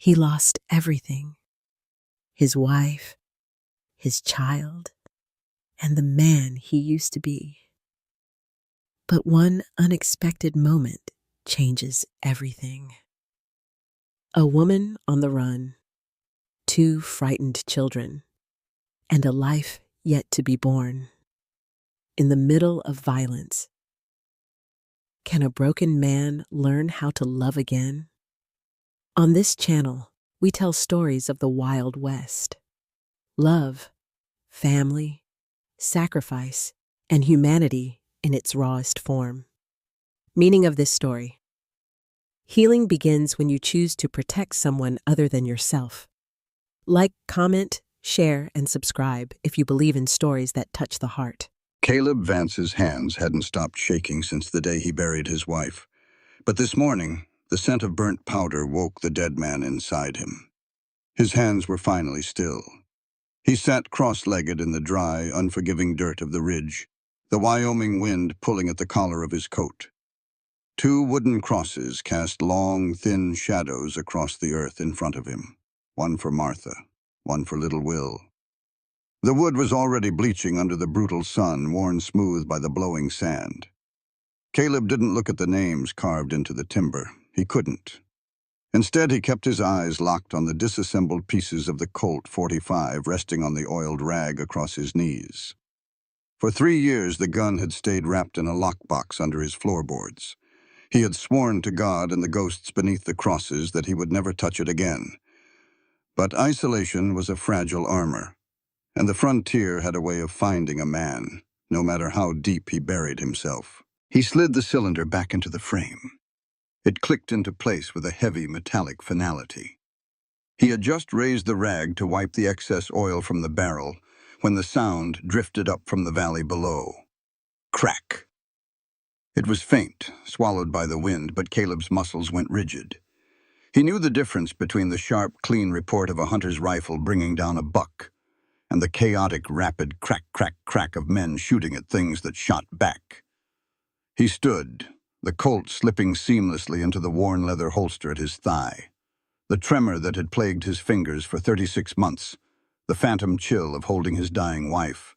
He lost everything: his wife, his child, and the man he used to be. But one unexpected moment changes everything. A woman on the run, two frightened children, and a life yet to be born. In the middle of violence, can a broken man learn how to love again? On this channel, we tell stories of the Wild West. Love, family, sacrifice, and humanity in its rawest form. Meaning of this story: healing begins when you choose to protect someone other than yourself. Like, comment, share, and subscribe if you believe in stories that touch the heart. Caleb Vance's hands hadn't stopped shaking since the day he buried his wife. But this morning, the scent of burnt powder woke the dead man inside him. His hands were finally still. He sat cross-legged in the dry, unforgiving dirt of the ridge, the Wyoming wind pulling at the collar of his coat. Two wooden crosses cast long, thin shadows across the earth in front of him, one for Martha, one for little Will. The wood was already bleaching under the brutal sun, worn smooth by the blowing sand. Caleb didn't look at the names carved into the timber. He couldn't. Instead, he kept his eyes locked on the disassembled pieces of the Colt .45 resting on the oiled rag across his knees. For 3 years, the gun had stayed wrapped in a lockbox under his floorboards. He had sworn to God and the ghosts beneath the crosses that he would never touch it again. But isolation was a fragile armor, and the frontier had a way of finding a man, no matter how deep he buried himself. He slid the cylinder back into the frame. It clicked into place with a heavy metallic finality. He had just raised the rag to wipe the excess oil from the barrel when the sound drifted up from the valley below. Crack! It was faint, swallowed by the wind, but Caleb's muscles went rigid. He knew the difference between the sharp, clean report of a hunter's rifle bringing down a buck and the chaotic, rapid crack, crack, crack of men shooting at things that shot back. He stood, the Colt slipping seamlessly into the worn leather holster at his thigh. The tremor that had plagued his fingers for 36 months, the phantom chill of holding his dying wife,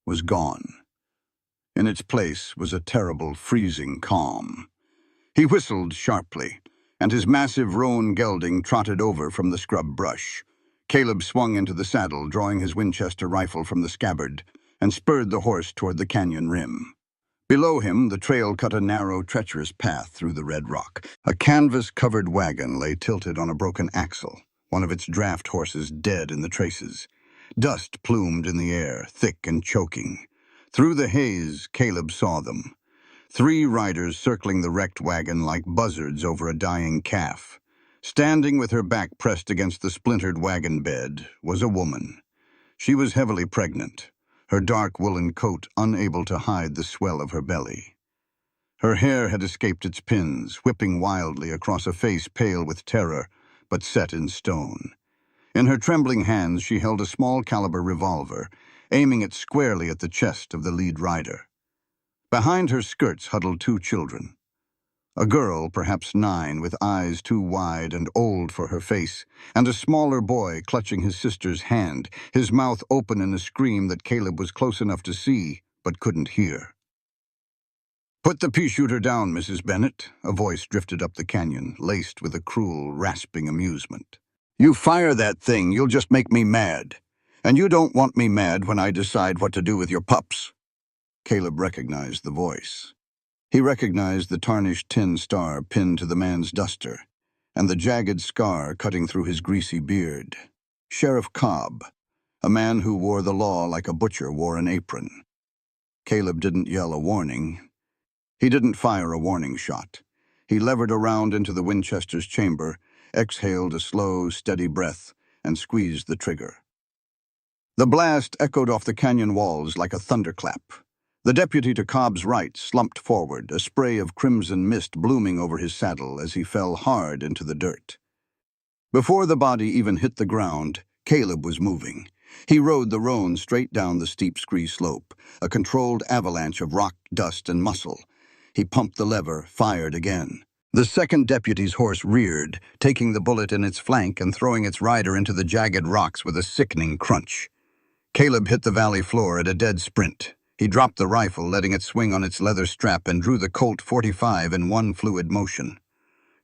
was gone. In its place was a terrible, freezing calm. He whistled sharply, and his massive roan gelding trotted over from the scrub brush. Caleb swung into the saddle, drawing his Winchester rifle from the scabbard, and spurred the horse toward the canyon rim. Below him, the trail cut a narrow, treacherous path through the red rock. A canvas-covered wagon lay tilted on a broken axle, one of its draft horses dead in the traces. Dust plumed in the air, thick and choking. Through the haze, Caleb saw them. 3 riders circling the wrecked wagon like buzzards over a dying calf. Standing with her back pressed against the splintered wagon bed was a woman. She was heavily pregnant, her dark woolen coat unable to hide the swell of her belly. Her hair had escaped its pins, whipping wildly across a face pale with terror, but set in stone. In her trembling hands she held a small-caliber revolver, aiming it squarely at the chest of the lead rider. Behind her skirts huddled 2 children. A girl, perhaps 9, with eyes too wide and old for her face, and a smaller boy clutching his sister's hand, his mouth open in a scream that Caleb was close enough to see, but couldn't hear. "Put the pea-shooter down, Mrs. Bennett," a voice drifted up the canyon, laced with a cruel, rasping amusement. "You fire that thing, you'll just make me mad. And you don't want me mad when I decide what to do with your pups." Caleb recognized the voice. He recognized the tarnished tin star pinned to the man's duster, and the jagged scar cutting through his greasy beard. Sheriff Cobb, a man who wore the law like a butcher wore an apron. Caleb didn't yell a warning. He didn't fire a warning shot. He levered around into the Winchester's chamber, exhaled a slow, steady breath, and squeezed the trigger. The blast echoed off the canyon walls like a thunderclap. The deputy to Cobb's right slumped forward, a spray of crimson mist blooming over his saddle as he fell hard into the dirt. Before the body even hit the ground, Caleb was moving. He rode the roan straight down the steep scree slope, a controlled avalanche of rock, dust, and muscle. He pumped the lever, fired again. The second deputy's horse reared, taking the bullet in its flank and throwing its rider into the jagged rocks with a sickening crunch. Caleb hit the valley floor at a dead sprint. He dropped the rifle, letting it swing on its leather strap, and drew the Colt .45 in one fluid motion.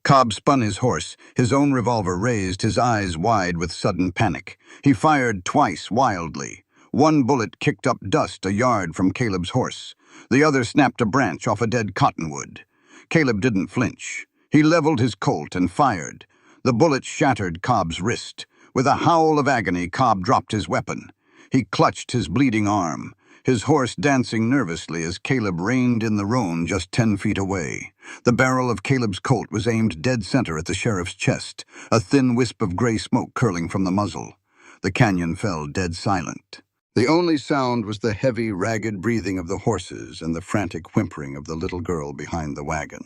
Cobb spun his horse, his own revolver raised, his eyes wide with sudden panic. He fired twice wildly. One bullet kicked up dust a yard from Caleb's horse. The other snapped a branch off a dead cottonwood. Caleb didn't flinch. He leveled his Colt and fired. The bullet shattered Cobb's wrist. With a howl of agony, Cobb dropped his weapon. He clutched his bleeding arm, his horse dancing nervously as Caleb reined in the roan just 10 feet away. The barrel of Caleb's Colt was aimed dead center at the sheriff's chest, a thin wisp of gray smoke curling from the muzzle. The canyon fell dead silent. The only sound was the heavy, ragged breathing of the horses and the frantic whimpering of the little girl behind the wagon.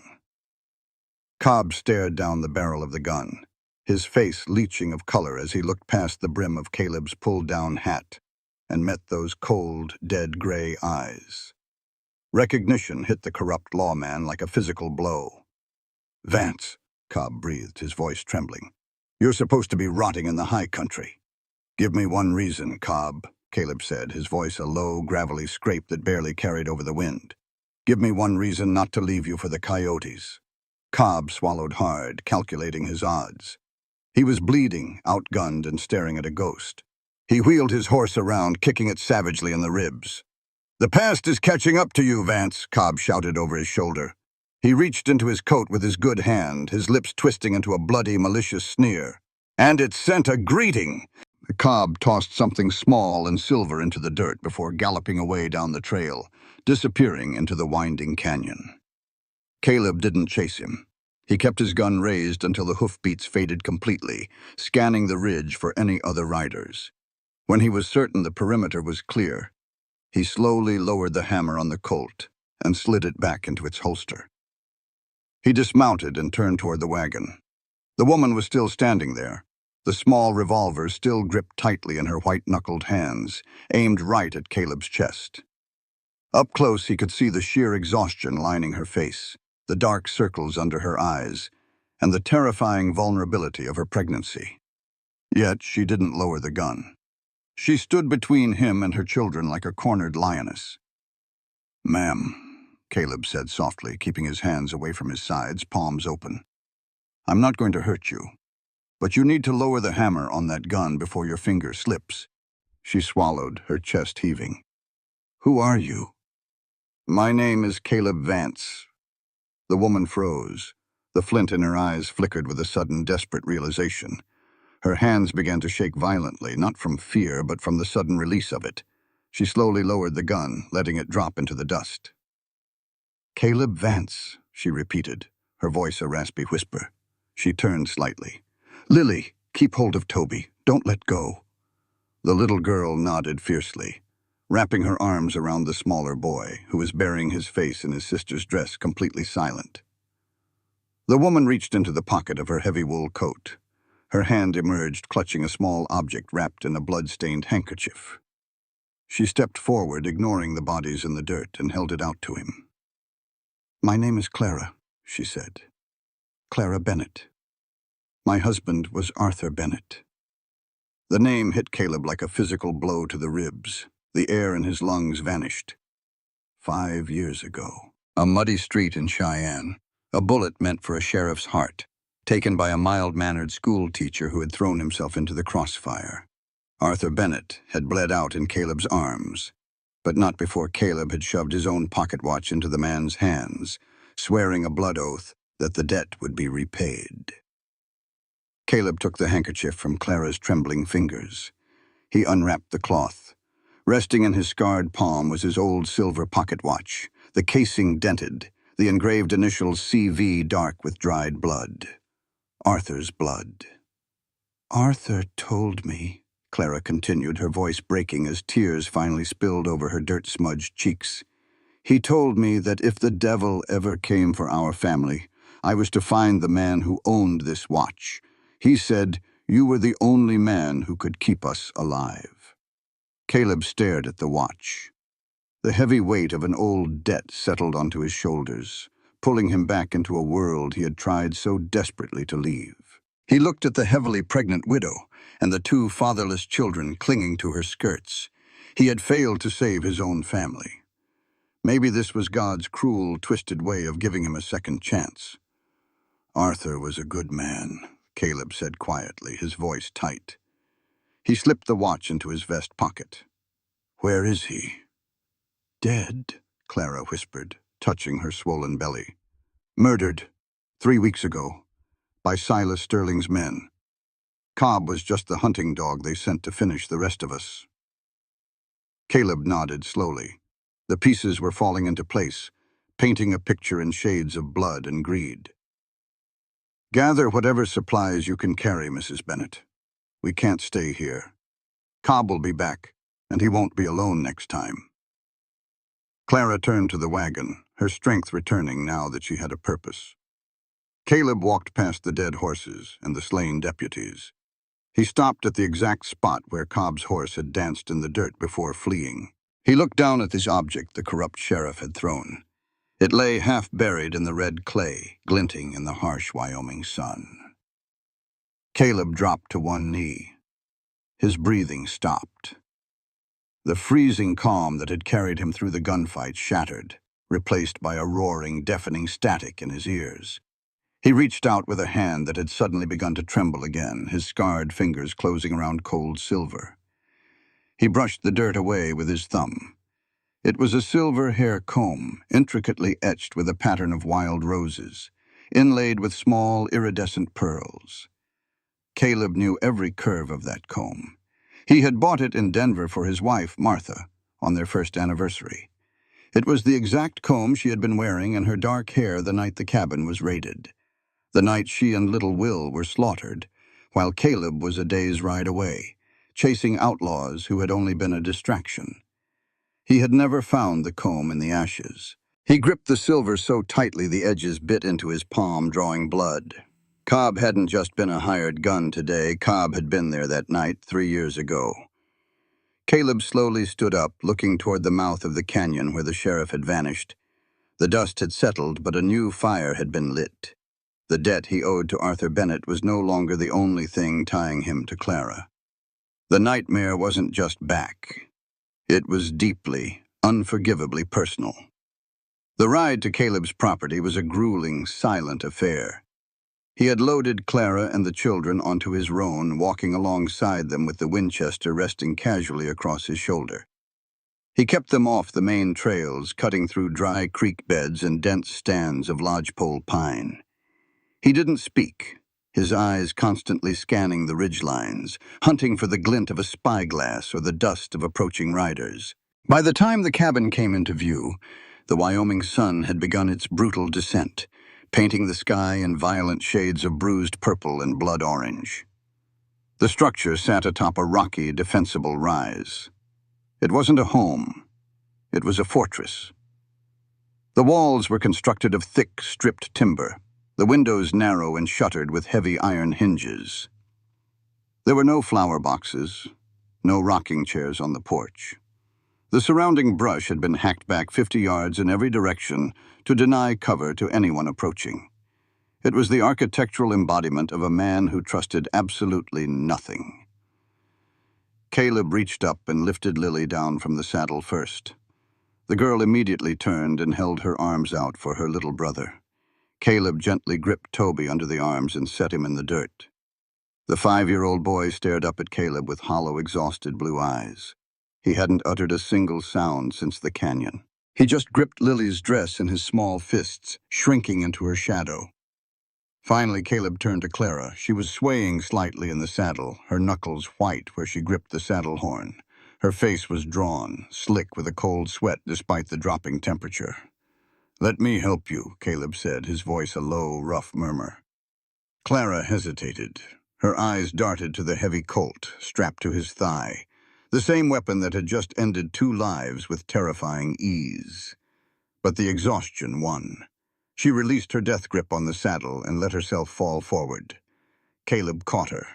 Cobb stared down the barrel of the gun, his face leaching of color as he looked past the brim of Caleb's pulled-down hat and met those cold, dead gray eyes. Recognition hit the corrupt lawman like a physical blow. "Vance," Cobb breathed, his voice trembling. "You're supposed to be rotting in the high country." "Give me one reason, Cobb," Caleb said, his voice a low, gravelly scrape that barely carried over the wind. "Give me one reason not to leave you for the coyotes." Cobb swallowed hard, calculating his odds. He was bleeding, outgunned, and staring at a ghost. He wheeled his horse around, kicking it savagely in the ribs. "The past is catching up to you, Vance," Cobb shouted over his shoulder. He reached into his coat with his good hand, his lips twisting into a bloody, malicious sneer. "And it sent a greeting." Cobb tossed something small and silver into the dirt before galloping away down the trail, disappearing into the winding canyon. Caleb didn't chase him. He kept his gun raised until the hoofbeats faded completely, scanning the ridge for any other riders. When he was certain the perimeter was clear, he slowly lowered the hammer on the Colt and slid it back into its holster. He dismounted and turned toward the wagon. The woman was still standing there, the small revolver still gripped tightly in her white-knuckled hands, aimed right at Caleb's chest. Up close, he could see the sheer exhaustion lining her face, the dark circles under her eyes, and the terrifying vulnerability of her pregnancy. Yet she didn't lower the gun. She stood between him and her children like a cornered lioness. "Ma'am," Caleb said softly, keeping his hands away from his sides, palms open. "I'm not going to hurt you, but you need to lower the hammer on that gun before your finger slips." She swallowed, her chest heaving. "Who are you?" "My name is Caleb Vance." The woman froze. The flint in her eyes flickered with a sudden, desperate realization. Her hands began to shake violently, not from fear, but from the sudden release of it. She slowly lowered the gun, letting it drop into the dust. "Caleb Vance," she repeated, her voice a raspy whisper. She turned slightly. "Lily, keep hold of Toby. Don't let go." The little girl nodded fiercely, wrapping her arms around the smaller boy, who was burying his face in his sister's dress, completely silent. The woman reached into the pocket of her heavy wool coat. Her hand emerged, clutching a small object wrapped in a blood-stained handkerchief. She stepped forward, ignoring the bodies in the dirt, and held it out to him. "My name is Clara," she said. "Clara Bennett. My husband was Arthur Bennett." The name hit Caleb like a physical blow to the ribs. The air in his lungs vanished. 5 years ago. A muddy street in Cheyenne. A bullet meant for a sheriff's heart, taken by a mild-mannered school teacher who had thrown himself into the crossfire. Arthur Bennett had bled out in Caleb's arms, but not before Caleb had shoved his own pocket watch into the man's hands, swearing a blood oath that the debt would be repaid. Caleb took the handkerchief from Clara's trembling fingers. He unwrapped the cloth. Resting in his scarred palm was his old silver pocket watch, the casing dented, the engraved initials CV dark with dried blood. Arthur's blood. "Arthur told me," Clara continued, her voice breaking as tears finally spilled over her dirt-smudged cheeks. "He told me that if the devil ever came for our family, I was to find the man who owned this watch. He said you were the only man who could keep us alive." Caleb stared at the watch. The heavy weight of an old debt settled onto his shoulders, pulling him back into a world he had tried so desperately to leave. He looked at the heavily pregnant widow and the two fatherless children clinging to her skirts. He had failed to save his own family. Maybe this was God's cruel, twisted way of giving him a second chance. "Arthur was a good man," Caleb said quietly, his voice tight. He slipped the watch into his vest pocket. "Where is he?" "Dead," Clara whispered, touching her swollen belly. "Murdered, 3 weeks ago, by Silas Sterling's men. Cobb was just the hunting dog they sent to finish the rest of us." Caleb nodded slowly. The pieces were falling into place, painting a picture in shades of blood and greed. "Gather whatever supplies you can carry, Mrs. Bennet. We can't stay here. Cobb will be back, and he won't be alone next time." Clara turned to the wagon, her strength returning now that she had a purpose. Caleb walked past the dead horses and the slain deputies. He stopped at the exact spot where Cobb's horse had danced in the dirt before fleeing. He looked down at this object the corrupt sheriff had thrown. It lay half buried in the red clay, glinting in the harsh Wyoming sun. Caleb dropped to one knee. His breathing stopped. The freezing calm that had carried him through the gunfight shattered, replaced by a roaring, deafening static in his ears. He reached out with a hand that had suddenly begun to tremble again, his scarred fingers closing around cold silver. He brushed the dirt away with his thumb. It was a silver hair comb, intricately etched with a pattern of wild roses, inlaid with small, iridescent pearls. Caleb knew every curve of that comb. He had bought it in Denver for his wife, Martha, on their first anniversary. It was the exact comb she had been wearing in her dark hair the night the cabin was raided, the night she and little Will were slaughtered, while Caleb was a day's ride away, chasing outlaws who had only been a distraction. He had never found the comb in the ashes. He gripped the silver so tightly the edges bit into his palm, drawing blood. Cobb hadn't just been a hired gun today. Cobb had been there that night 3 years ago. Caleb slowly stood up, looking toward the mouth of the canyon where the sheriff had vanished. The dust had settled, but a new fire had been lit. The debt he owed to Arthur Bennet was no longer the only thing tying him to Clara. The nightmare wasn't just back. It was deeply, unforgivably personal. The ride to Caleb's property was a grueling, silent affair. He had loaded Clara and the children onto his roan, walking alongside them with the Winchester resting casually across his shoulder. He kept them off the main trails, cutting through dry creek beds and dense stands of lodgepole pine. He didn't speak, his eyes constantly scanning the ridgelines, hunting for the glint of a spyglass or the dust of approaching riders. By the time the cabin came into view, the Wyoming sun had begun its brutal descent, painting the sky in violent shades of bruised purple and blood orange. The structure sat atop a rocky, defensible rise. It wasn't a home. It was a fortress. The walls were constructed of thick, stripped timber, the windows narrow and shuttered with heavy iron hinges. There were no flower boxes, no rocking chairs on the porch. The surrounding brush had been hacked back 50 yards in every direction to deny cover to anyone approaching. It was the architectural embodiment of a man who trusted absolutely nothing. Caleb reached up and lifted Lily down from the saddle first. The girl immediately turned and held her arms out for her little brother. Caleb gently gripped Toby under the arms and set him in the dirt. The 5-year-old boy stared up at Caleb with hollow, exhausted blue eyes. He hadn't uttered a single sound since the canyon. He just gripped Lily's dress in his small fists, shrinking into her shadow. Finally, Caleb turned to Clara. She was swaying slightly in the saddle, her knuckles white where she gripped the saddle horn. Her face was drawn, slick with a cold sweat despite the dropping temperature. "Let me help you," Caleb said, his voice a low, rough murmur. Clara hesitated. Her eyes darted to the heavy Colt, strapped to his thigh, the same weapon that had just ended 2 lives with terrifying ease. But the exhaustion won. She released her death grip on the saddle and let herself fall forward. Caleb caught her.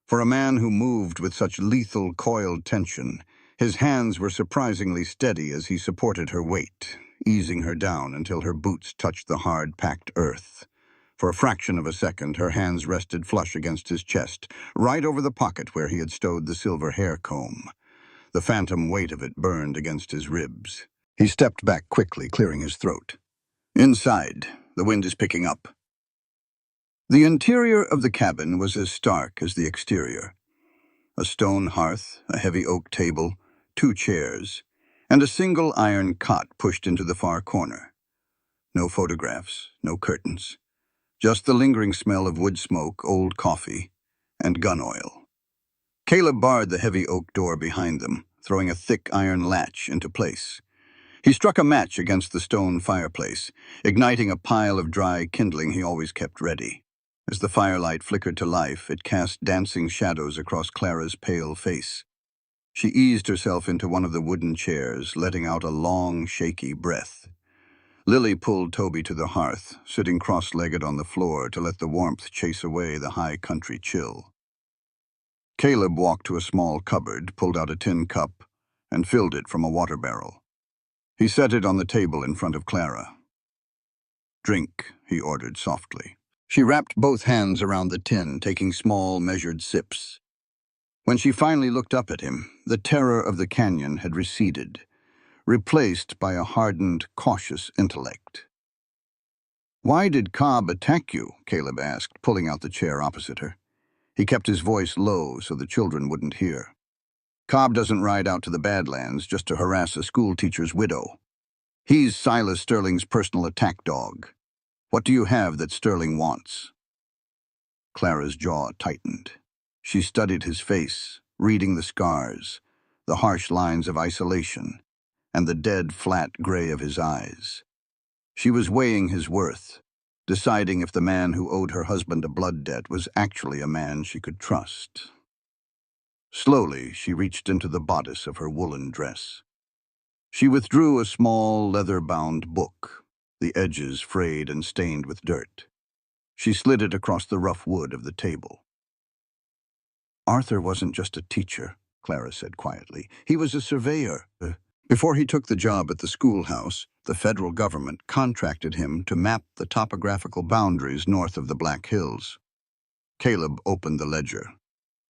For a man who moved with such lethal, coiled tension, his hands were surprisingly steady as he supported her weight. easing her down until her boots touched the hard, packed earth. For a fraction of a second, her hands rested flush against his chest, right over the pocket where he had stowed the silver hair comb. The phantom weight of it burned against his ribs. He stepped back quickly, clearing his throat. Inside, the wind is picking up. The interior of the cabin was as stark as the exterior. A stone hearth, a heavy oak table, 2 chairs, and a single iron cot pushed into the far corner. No photographs, no curtains. Just the lingering smell of wood smoke, old coffee, and gun oil. Caleb barred the heavy oak door behind them, throwing a thick iron latch into place. He struck a match against the stone fireplace, igniting a pile of dry kindling he always kept ready. As the firelight flickered to life, it cast dancing shadows across Clara's pale face. She eased herself into one of the wooden chairs, letting out a long, shaky breath. Lily pulled Toby to the hearth, sitting cross-legged on the floor to let the warmth chase away the high country chill. Caleb walked to a small cupboard, pulled out a tin cup, and filled it from a water barrel. He set it on the table in front of Clara. "Drink," he ordered softly. She wrapped both hands around the tin, taking small, measured sips. When she finally looked up at him, the terror of the canyon had receded, replaced by a hardened, cautious intellect. "Why did Cobb attack you?" Caleb asked, pulling out the chair opposite her. He kept his voice low so the children wouldn't hear. "Cobb doesn't ride out to the Badlands just to harass a schoolteacher's widow. He's Silas Sterling's personal attack dog. What do you have that Sterling wants?" Clara's jaw tightened. She studied his face, reading the scars, the harsh lines of isolation, and the dead, flat gray of his eyes. She was weighing his worth, deciding if the man who owed her husband a blood debt was actually a man she could trust. Slowly, she reached into the bodice of her woolen dress. She withdrew a small, leather-bound book, the edges frayed and stained with dirt. She slid it across the rough wood of the table. "Arthur wasn't just a teacher," Clara said quietly. "He was a surveyor. Before he took the job at the schoolhouse, the federal government contracted him to map the topographical boundaries north of the Black Hills." Caleb opened the ledger.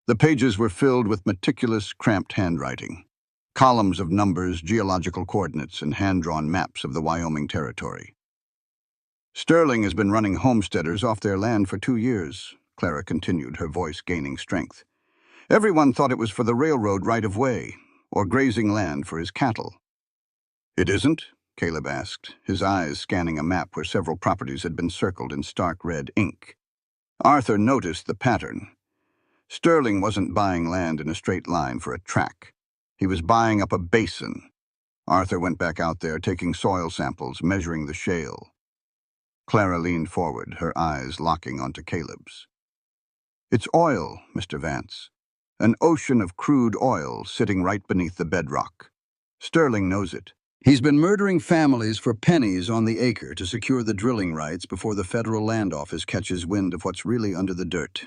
The pages were filled with meticulous, cramped handwriting, columns of numbers, geological coordinates, and hand-drawn maps of the Wyoming Territory. "Sterling has been running homesteaders off their land for 2 years," Clara continued, her voice gaining strength. "Everyone thought it was for the railroad right-of-way, or grazing land for his cattle." "It isn't?" Caleb asked, his eyes scanning a map where several properties had been circled in stark red ink. Arthur noticed the pattern. Sterling wasn't buying land in a straight line for a track. He was buying up a basin. Arthur went back out there, taking soil samples, measuring the shale. Clara leaned forward, her eyes locking onto Caleb's. "It's oil, Mr. Vance. An ocean of crude oil sitting right beneath the bedrock. Sterling knows it. He's been murdering families for pennies on the acre to secure the drilling rights before the federal land office catches wind of what's really under the dirt."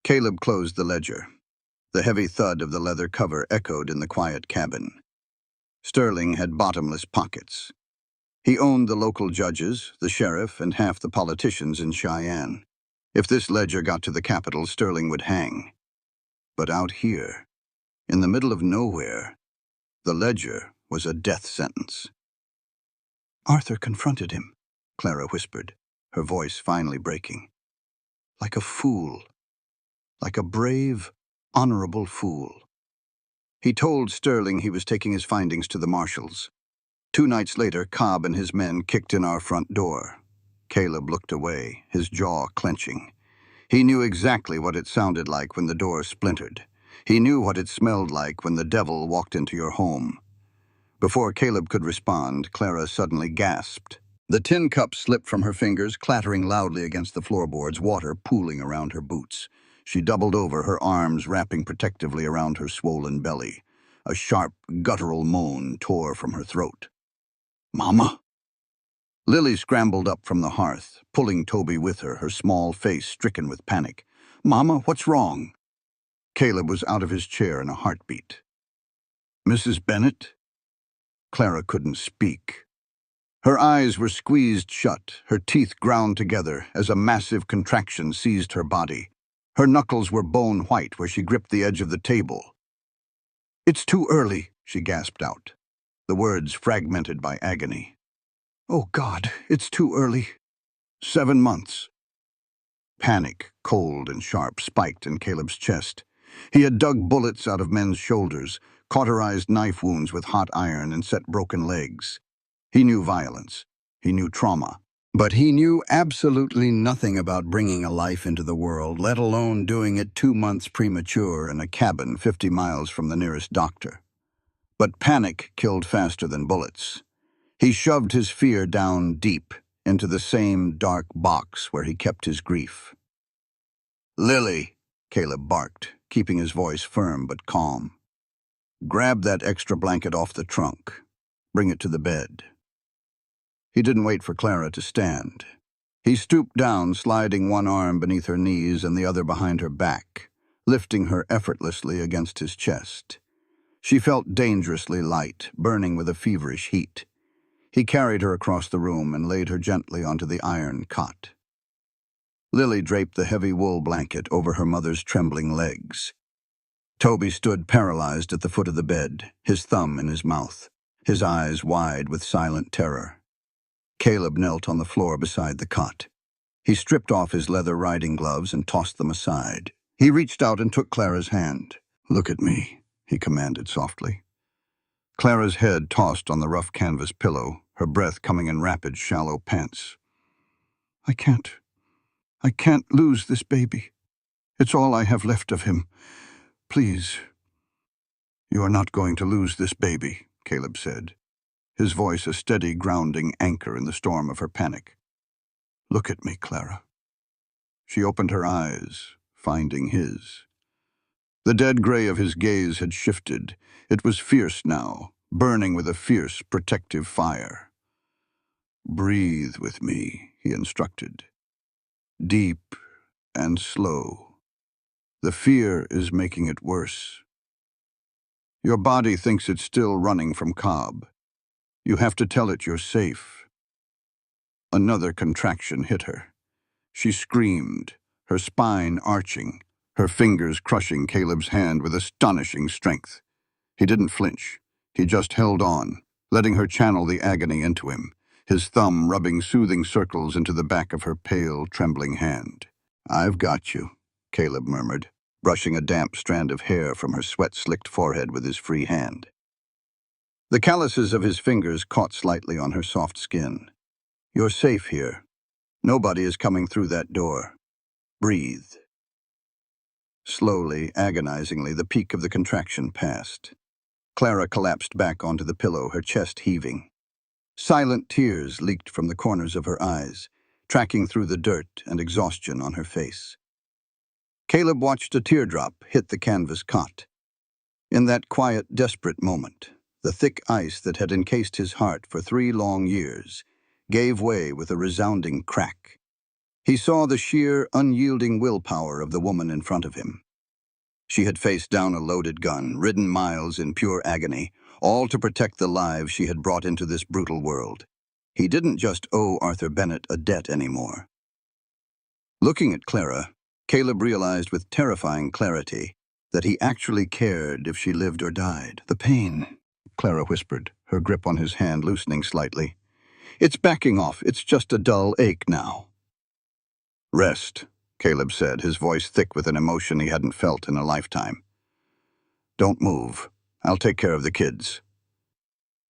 Caleb closed the ledger. The heavy thud of the leather cover echoed in the quiet cabin. Sterling had bottomless pockets. He owned the local judges, the sheriff, and half the politicians in Cheyenne. If this ledger got to the capital, Sterling would hang. But out here, in the middle of nowhere, the ledger was a death sentence. "Arthur confronted him," Clara whispered, her voice finally breaking. "Like a fool. Like a brave, honorable fool. He told Sterling he was taking his findings to the marshals. 2 nights later, Cobb and his men kicked in our front door." Caleb looked away, his jaw clenching. He knew exactly what it sounded like when the door splintered. He knew what it smelled like when the devil walked into your home. Before Caleb could respond, Clara suddenly gasped. The tin cup slipped from her fingers, clattering loudly against the floorboards, water pooling around her boots. She doubled over, her arms wrapping protectively around her swollen belly. A sharp, guttural moan tore from her throat. "Mama!" Lily scrambled up from the hearth, pulling Toby with her, her small face stricken with panic. "Mama, what's wrong?" Caleb was out of his chair in a heartbeat. "Mrs. Bennett?" Clara couldn't speak. Her eyes were squeezed shut, her teeth ground together as a massive contraction seized her body. Her knuckles were bone white where she gripped the edge of the table. "It's too early," she gasped out, the words fragmented by agony. "Oh, God, it's too early. 7 months." Panic, cold and sharp, spiked in Caleb's chest. He had dug bullets out of men's shoulders, cauterized knife wounds with hot iron, and set broken legs. He knew violence. He knew trauma. But he knew absolutely nothing about bringing a life into the world, let alone doing it 2 months premature in a cabin 50 miles from the nearest doctor. But panic killed faster than bullets. He shoved his fear down deep into the same dark box where he kept his grief. "Lily," Caleb barked, keeping his voice firm but calm. "Grab that extra blanket off the trunk. Bring it to the bed." He didn't wait for Clara to stand. He stooped down, sliding one arm beneath her knees and the other behind her back, lifting her effortlessly against his chest. She felt dangerously light, burning with a feverish heat. He carried her across the room and laid her gently onto the iron cot. Lily draped the heavy wool blanket over her mother's trembling legs. Toby stood paralyzed at the foot of the bed, his thumb in his mouth, his eyes wide with silent terror. Caleb knelt on the floor beside the cot. He stripped off his leather riding gloves and tossed them aside. He reached out and took Clara's hand. "Look at me," he commanded softly. Clara's head tossed on the rough canvas pillow, her breath coming in rapid, shallow pants. I can't lose this baby. It's all I have left of him. Please." "You are not going to lose this baby," Caleb said, his voice a steady, grounding anchor in the storm of her panic. "Look at me, Clara." She opened her eyes, finding his. The dead gray of his gaze had shifted. It was fierce now, burning with a fierce, protective fire. "Breathe with me," he instructed. "Deep and slow. The fear is making it worse. Your body thinks it's still running from Cobb. You have to tell it you're safe." Another contraction hit her. She screamed, her spine arching, her fingers crushing Caleb's hand with astonishing strength. He didn't flinch. He just held on, letting her channel the agony into him, his thumb rubbing soothing circles into the back of her pale, trembling hand. "I've got you," Caleb murmured, brushing a damp strand of hair from her sweat-slicked forehead with his free hand. The calluses of his fingers caught slightly on her soft skin. "You're safe here. Nobody is coming through that door. Breathe." Slowly, agonizingly, the peak of the contraction passed. Clara collapsed back onto the pillow, her chest heaving. Silent tears leaked from the corners of her eyes, tracking through the dirt and exhaustion on her face. Caleb watched a teardrop hit the canvas cot. In that quiet, desperate moment, the thick ice that had encased his heart for 3 long years gave way with a resounding crack. He saw the sheer, unyielding willpower of the woman in front of him. She had faced down a loaded gun, ridden miles in pure agony, all to protect the lives she had brought into this brutal world. He didn't just owe Arthur Bennett a debt anymore. Looking at Clara, Caleb realized with terrifying clarity that he actually cared if she lived or died. "The pain," Clara whispered, her grip on his hand loosening slightly. "It's backing off. It's just a dull ache now." "Rest," Caleb said, his voice thick with an emotion he hadn't felt in a lifetime. "Don't move. I'll take care of the kids."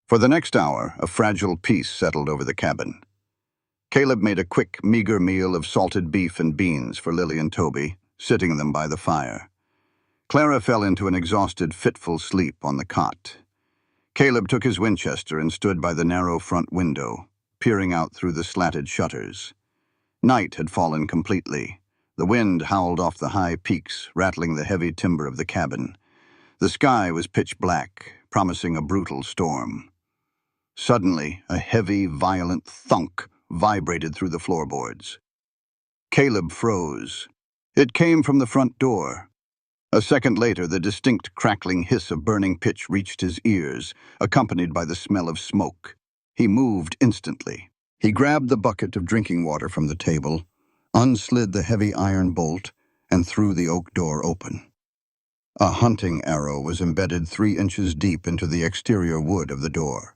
For the next hour, a fragile peace settled over the cabin. Caleb made a quick, meager meal of salted beef and beans for Lily and Toby, sitting them by the fire. Clara fell into an exhausted, fitful sleep on the cot. Caleb took his Winchester and stood by the narrow front window, peering out through the slatted shutters. Night had fallen completely. The wind howled off the high peaks, rattling the heavy timber of the cabin. The sky was pitch black, promising a brutal storm. Suddenly, a heavy, violent thunk vibrated through the floorboards. Caleb froze. It came from the front door. A A second later, the distinct crackling hiss of burning pitch reached his ears, accompanied by the smell of smoke. He moved instantly. He grabbed the bucket of drinking water from the table, unslid the heavy iron bolt, and threw the oak door open. A hunting arrow was embedded 3 inches deep into the exterior wood of the door.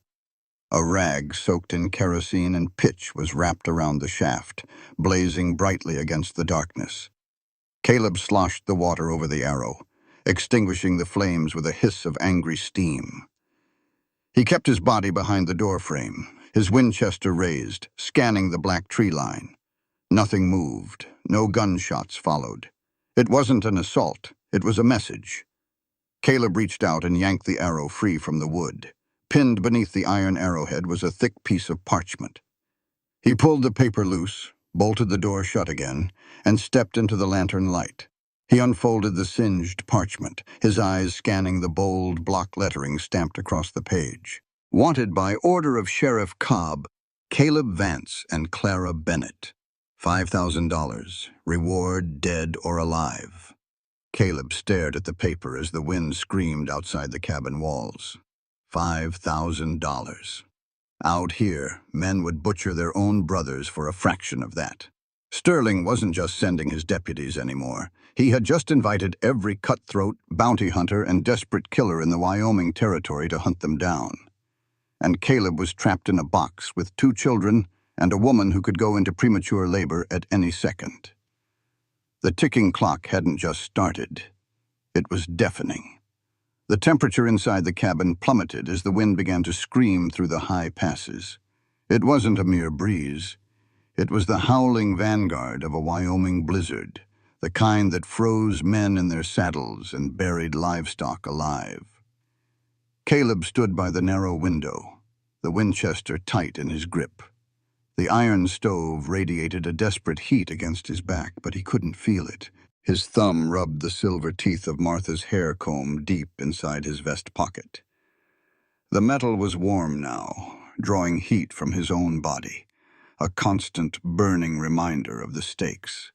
A rag soaked in kerosene and pitch was wrapped around the shaft, blazing brightly against the darkness. Caleb sloshed the water over the arrow, extinguishing the flames with a hiss of angry steam. He kept his body behind the door frame, his Winchester raised, scanning the black tree line. Nothing moved. No gunshots followed. It wasn't an assault. It was a message. Caleb reached out and yanked the arrow free from the wood. Pinned beneath the iron arrowhead was a thick piece of parchment. He pulled the paper loose, bolted the door shut again, and stepped into the lantern light. He unfolded the singed parchment, his eyes scanning the bold block lettering stamped across the page. Wanted by order of Sheriff Cobb, Caleb Vance and Clara Bennett. $5,000. Reward dead or alive. Caleb stared at the paper as the wind screamed outside the cabin walls. $5,000. Out here, men would butcher their own brothers for a fraction of that. Sterling wasn't just sending his deputies anymore. He had just invited every cutthroat, bounty hunter, and desperate killer in the Wyoming territory to hunt them down. And Caleb was trapped in a box with 2 children and a woman who could go into premature labor at any second. The ticking clock hadn't just started. It was deafening. The temperature inside the cabin plummeted as the wind began to scream through the high passes. It wasn't a mere breeze. It was the howling vanguard of a Wyoming blizzard, the kind that froze men in their saddles and buried livestock alive. Caleb stood by the narrow window, the Winchester tight in his grip. The iron stove radiated a desperate heat against his back, but he couldn't feel it. His thumb rubbed the silver teeth of Martha's hair comb deep inside his vest pocket. The metal was warm now, drawing heat from his own body, a constant burning reminder of the stakes.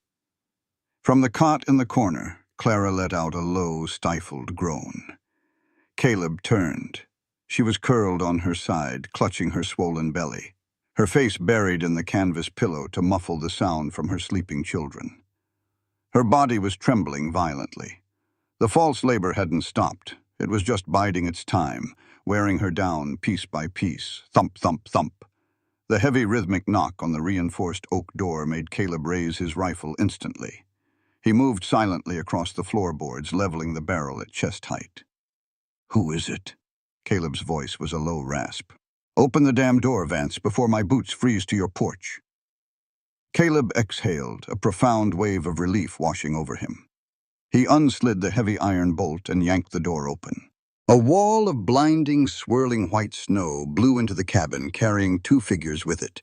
From the cot in the corner, Clara let out a low, stifled groan. Caleb turned. She was curled on her side, clutching her swollen belly, her face buried in the canvas pillow to muffle the sound from her sleeping children. Her body was trembling violently. The false labor hadn't stopped. It was just biding its time, wearing her down piece by piece, thump, thump, thump. The heavy rhythmic knock on the reinforced oak door made Caleb raise his rifle instantly. He moved silently across the floorboards, leveling the barrel at chest height. "Who is it?" Caleb's voice was a low rasp. "Open the damn door, Vance, before my boots freeze to your porch." Caleb exhaled, a profound wave of relief washing over him. He unslid the heavy iron bolt and yanked the door open. A wall of blinding, swirling white snow blew into the cabin, carrying 2 figures with it.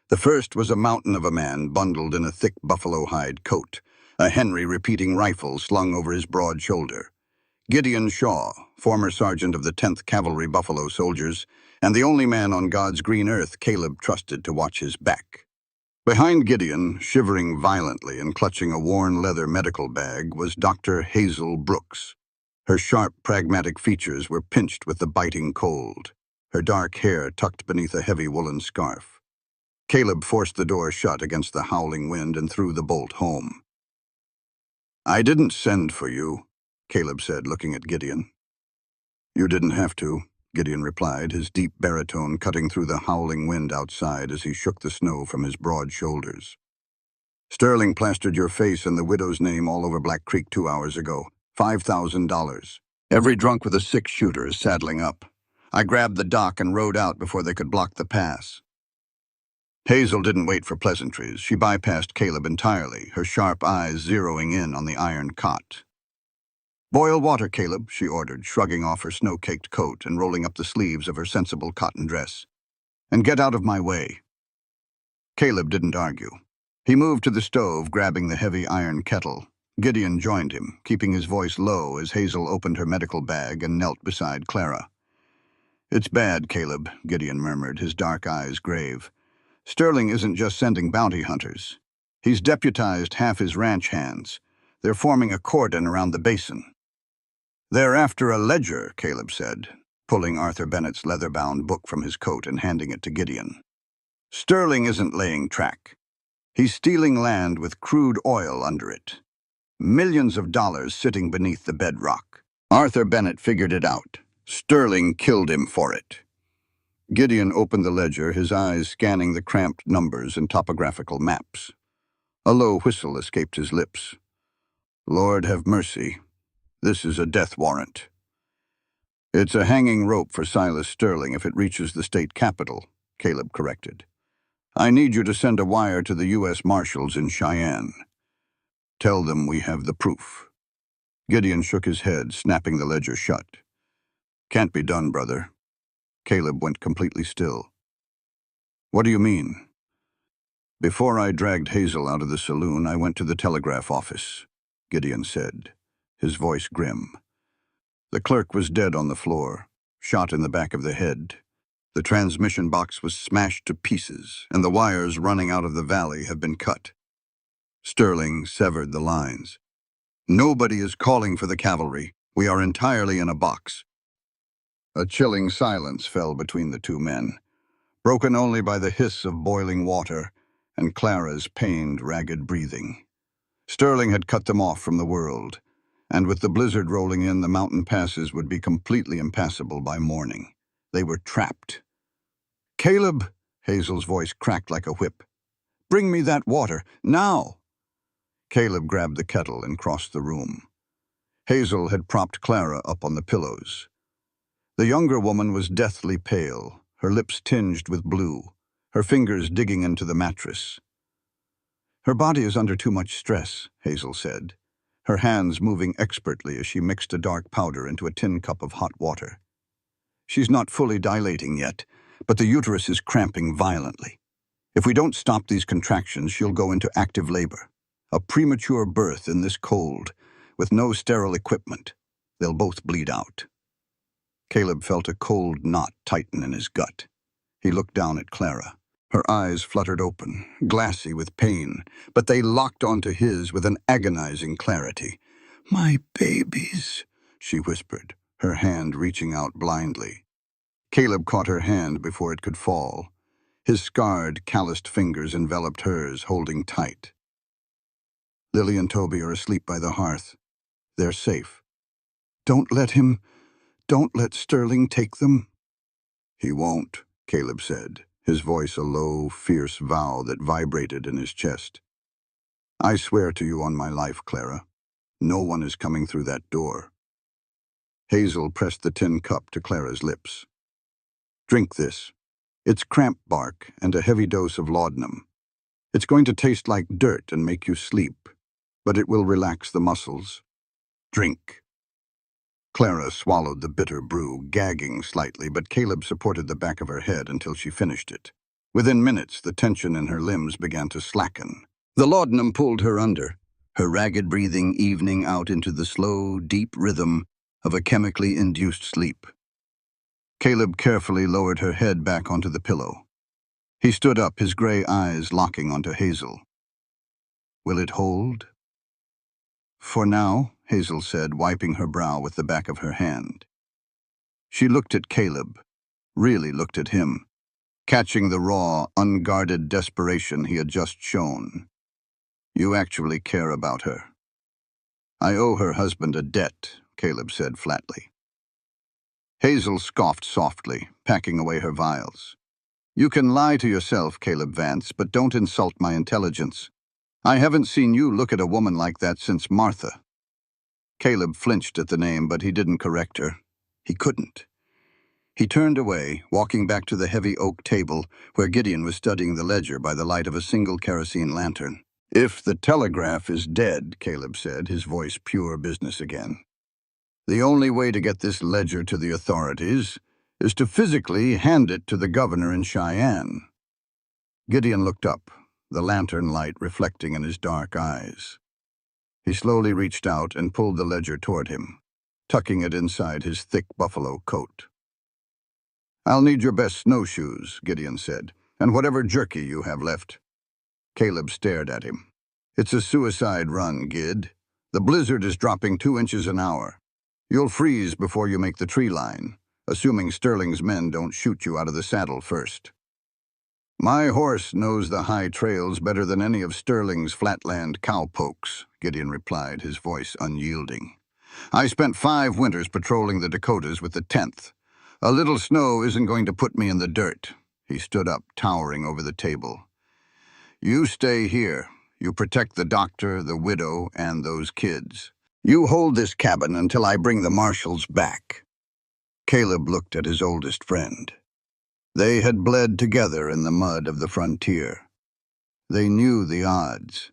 The first was a mountain of a man bundled in a thick buffalo hide coat, a Henry repeating rifle slung over his broad shoulder. Gideon Shaw, former sergeant of the 10th Cavalry Buffalo Soldiers, and the only man on God's green earth Caleb trusted to watch his back. Behind Gideon, shivering violently and clutching a worn leather medical bag, was Dr. Hazel Brooks. Her sharp, pragmatic features were pinched with the biting cold, her dark hair tucked beneath a heavy woolen scarf. Caleb forced the door shut against the howling wind and threw the bolt home. "I didn't send for you," Caleb said, looking at Gideon. "You didn't have to," Gideon replied, his deep baritone cutting through the howling wind outside as he shook the snow from his broad shoulders. "Sterling plastered your face and the widow's name all over Black Creek 2 hours ago. $5,000. Every drunk with a 6-shooter is saddling up. I grabbed the dock and rode out before they could block the pass." Hazel didn't wait for pleasantries. She bypassed Caleb entirely, her sharp eyes zeroing in on the iron cot. "Boil water, Caleb," she ordered, shrugging off her snow-caked coat and rolling up the sleeves of her sensible cotton dress. "And get out of my way." Caleb didn't argue. He moved to the stove, grabbing the heavy iron kettle. Gideon joined him, keeping his voice low as Hazel opened her medical bag and knelt beside Clara. "It's bad, Caleb," Gideon murmured, his dark eyes grave. "Sterling isn't just sending bounty hunters. He's deputized half his ranch hands. They're forming a cordon around the basin. "They're after a ledger," Caleb said, pulling Arthur Bennett's leather-bound book from his coat and handing it to Gideon. "Sterling isn't laying track. He's stealing land with crude oil under it. Millions of dollars sitting beneath the bedrock. Arthur Bennett figured it out. Sterling killed him for it." Gideon opened the ledger, his eyes scanning the cramped numbers and topographical maps. A low whistle escaped his lips. "Lord have mercy. This is a death warrant." "It's a hanging rope for Silas Sterling if it reaches the state capitol," Caleb corrected. "I need you to send a wire to the U.S. Marshals in Cheyenne. Tell them we have the proof." Gideon shook his head, snapping the ledger shut. "Can't be done, brother." Caleb went completely still. "What do you mean?" "Before I dragged Hazel out of the saloon, I went to the telegraph office," Gideon said, his voice grim. "The clerk was dead on the floor, shot in the back of the head. The transmission box was smashed to pieces, and the wires running out of the valley have been cut. Sterling severed the lines. Nobody is calling for the cavalry. We are entirely in a box." A chilling silence fell between the two men, broken only by the hiss of boiling water and Clara's pained, ragged breathing. Sterling had cut them off from the world, and with the blizzard rolling in, the mountain passes would be completely impassable by morning. They were trapped. "Caleb," Hazel's voice cracked like a whip. "Bring me that water, now!" Caleb grabbed the kettle and crossed the room. Hazel had propped Clara up on the pillows. The younger woman was deathly pale, her lips tinged with blue, her fingers digging into the mattress. "Her body is under too much stress," Hazel said, her hands moving expertly as she mixed a dark powder into a tin cup of hot water. "She's not fully dilating yet, but the uterus is cramping violently. If we don't stop these contractions, she'll go into active labor. A premature birth in this cold, with no sterile equipment. They'll both bleed out." Caleb felt a cold knot tighten in his gut. He looked down at Clara. Her eyes fluttered open, glassy with pain, but they locked onto his with an agonizing clarity. "My babies," she whispered, her hand reaching out blindly. Caleb caught her hand before it could fall. His scarred, calloused fingers enveloped hers, holding tight. "Lily and Toby are asleep by the hearth. They're safe. Don't let Sterling take them." "He won't," Caleb said, his voice a low, fierce vow that vibrated in his chest. "I swear to you on my life, Clara, no one is coming through that door." Hazel pressed the tin cup to Clara's lips. "Drink this. It's cramp bark and a heavy dose of laudanum. It's going to taste like dirt and make you sleep, but it will relax the muscles. Drink." Clara swallowed the bitter brew, gagging slightly, but Caleb supported the back of her head until she finished it. Within minutes, the tension in her limbs began to slacken. The laudanum pulled her under, her ragged breathing evening out into the slow, deep rhythm of a chemically induced sleep. Caleb carefully lowered her head back onto the pillow. He stood up, his gray eyes locking onto Hazel. "Will it hold?" "For now," Hazel said, wiping her brow with the back of her hand. She looked at Caleb, really looked at him, catching the raw, unguarded desperation he had just shown. "You actually care about her." "I owe her husband a debt," Caleb said flatly. Hazel scoffed softly, packing away her vials. "You can lie to yourself, Caleb Vance, but don't insult my intelligence. I haven't seen you look at a woman like that since Martha." Caleb flinched at the name, but he didn't correct her. He couldn't. He turned away, walking back to the heavy oak table where Gideon was studying the ledger by the light of a single kerosene lantern. "If the telegraph is dead," Caleb said, his voice pure business again, "the only way to get this ledger to the authorities is to physically hand it to the governor in Cheyenne." Gideon looked up, the lantern light reflecting in his dark eyes. He slowly reached out and pulled the ledger toward him, tucking it inside his thick buffalo coat. "I'll need your best snowshoes," Gideon said, "and whatever jerky you have left." Caleb stared at him. "It's a suicide run, Gid. The blizzard is dropping 2 inches an hour. You'll freeze before you make the tree line, assuming Sterling's men don't shoot you out of the saddle first. My horse knows the high trails better than any of Sterling's flatland cowpokes, Gideon replied, his voice unyielding. I spent 5 winters patrolling the Dakotas with the 10th. A little snow isn't going to put me in the dirt. He stood up, towering over the table. You stay here. You protect the doctor, the widow, and those kids. You hold this cabin until I bring the marshals back. Caleb looked at his oldest friend. They had bled together in the mud of the frontier. They knew the odds.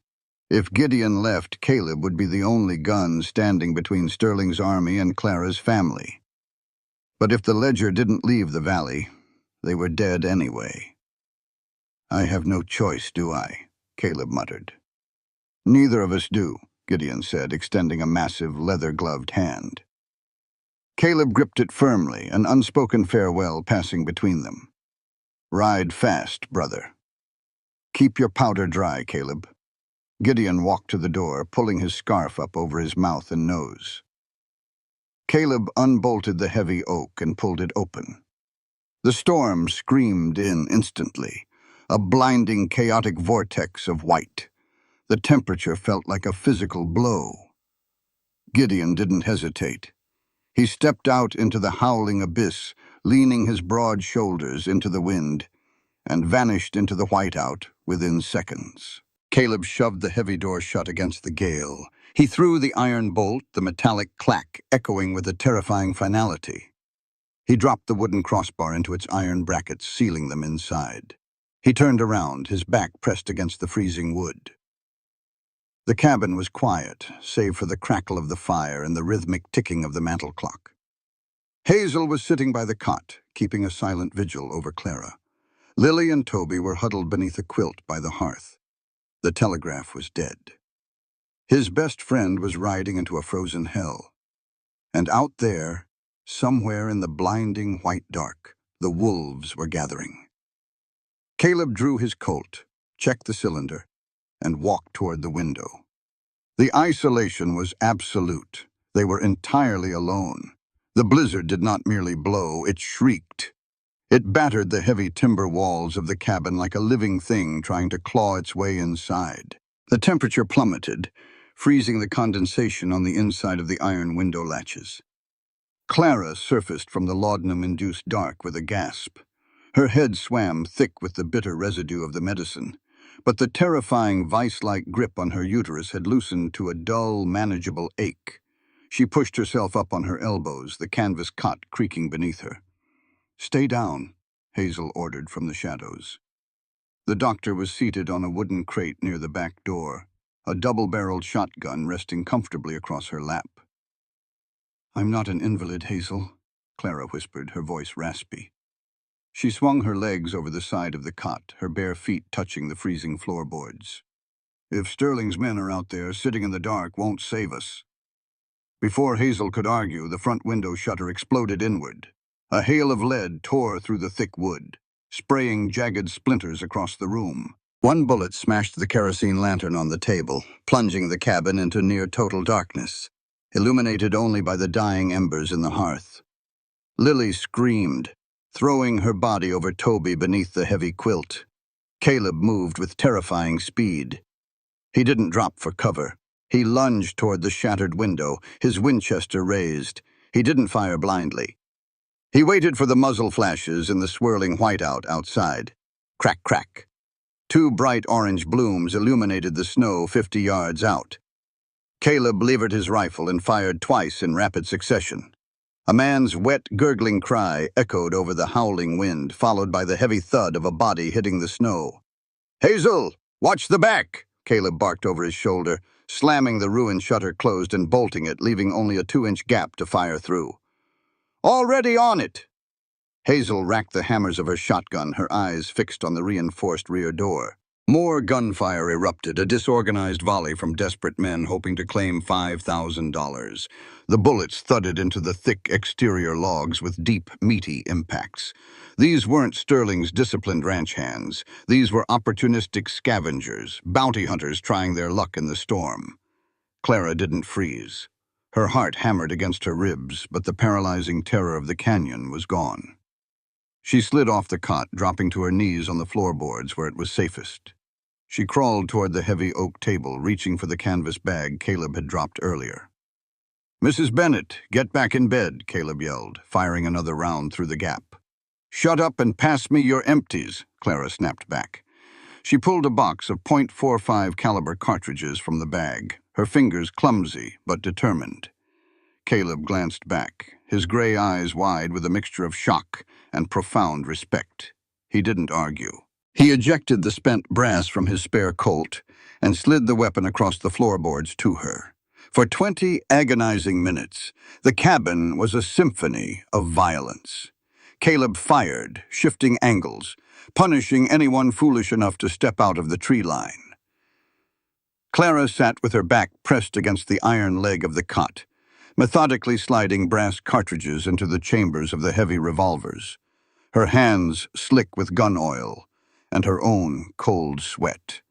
If Gideon left, Caleb would be the only gun standing between Sterling's army and Clara's family. But if the Ledger didn't leave the valley, they were dead anyway. I have no choice, do I? Caleb muttered. Neither of us do, Gideon said, extending a massive, leather-gloved hand. Caleb gripped it firmly, an unspoken farewell passing between them. Ride fast, brother. Keep your powder dry, Caleb. Gideon walked to the door, pulling his scarf up over his mouth and nose. Caleb unbolted the heavy oak and pulled it open. The storm screamed in instantly, a blinding, chaotic vortex of white. The temperature felt like a physical blow. Gideon didn't hesitate. He stepped out into the howling abyss, leaning his broad shoulders into the wind, and vanished into the whiteout within seconds. Caleb shoved the heavy door shut against the gale. He threw the iron bolt, the metallic clack echoing with a terrifying finality. He dropped the wooden crossbar into its iron brackets, sealing them inside. He turned around, his back pressed against the freezing wood. The cabin was quiet, save for the crackle of the fire and the rhythmic ticking of the mantel clock. Hazel was sitting by the cot, keeping a silent vigil over Clara. Lily and Toby were huddled beneath a quilt by the hearth. The telegraph was dead. His best friend was riding into a frozen hell. And out there, somewhere in the blinding white dark, the wolves were gathering. Caleb drew his Colt, checked the cylinder, and walked toward the window. The isolation was absolute. They were entirely alone. The blizzard did not merely blow, it shrieked. It battered the heavy timber walls of the cabin like a living thing trying to claw its way inside. The temperature plummeted, freezing the condensation on the inside of the iron window latches. Clara surfaced from the laudanum-induced dark with a gasp. Her head swam thick with the bitter residue of the medicine, but the terrifying vice-like grip on her uterus had loosened to a dull, manageable ache. She pushed herself up on her elbows, the canvas cot creaking beneath her. "Stay down," Hazel ordered from the shadows. The doctor was seated on a wooden crate near the back door, a double-barreled shotgun resting comfortably across her lap. "I'm not an invalid, Hazel," Clara whispered, her voice raspy. She swung her legs over the side of the cot, her bare feet touching the freezing floorboards. "If Sterling's men are out there, sitting in the dark won't save us." Before Hazel could argue, the front window shutter exploded inward. A hail of lead tore through the thick wood, spraying jagged splinters across the room. One bullet smashed the kerosene lantern on the table, plunging the cabin into near-total darkness, illuminated only by the dying embers in the hearth. Lily screamed, throwing her body over Toby beneath the heavy quilt. Caleb moved with terrifying speed. He didn't drop for cover. He lunged toward the shattered window, his Winchester raised. He didn't fire blindly. He waited for the muzzle flashes in the swirling whiteout outside. Crack, crack. 2 bright orange blooms illuminated the snow 50 yards out. Caleb levered his rifle and fired twice in rapid succession. A man's wet, gurgling cry echoed over the howling wind, followed by the heavy thud of a body hitting the snow. "Hazel, watch the back!" Caleb barked over his shoulder, slamming the ruined shutter closed and bolting it, leaving only a 2-inch gap to fire through. "Already on it!" Hazel racked the hammers of her shotgun, her eyes fixed on the reinforced rear door. More gunfire erupted, a disorganized volley from desperate men hoping to claim $5,000. The bullets thudded into the thick exterior logs with deep, meaty impacts. These weren't Sterling's disciplined ranch hands. These were opportunistic scavengers, bounty hunters trying their luck in the storm. Clara didn't freeze. Her heart hammered against her ribs, but the paralyzing terror of the canyon was gone. She slid off the cot, dropping to her knees on the floorboards where it was safest. She crawled toward the heavy oak table, reaching for the canvas bag Caleb had dropped earlier. "Mrs. Bennett, get back in bed," Caleb yelled, firing another round through the gap. "Shut up and pass me your empties," Clara snapped back. She pulled a box of .45 caliber cartridges from the bag, her fingers clumsy but determined. Caleb glanced back, his gray eyes wide with a mixture of shock and profound respect. He didn't argue. He ejected the spent brass from his spare Colt and slid the weapon across the floorboards to her. For 20 agonizing minutes, the cabin was a symphony of violence. Caleb fired, shifting angles, punishing anyone foolish enough to step out of the tree line. Clara sat with her back pressed against the iron leg of the cot, methodically sliding brass cartridges into the chambers of the heavy revolvers, her hands slick with gun oil and her own cold sweat.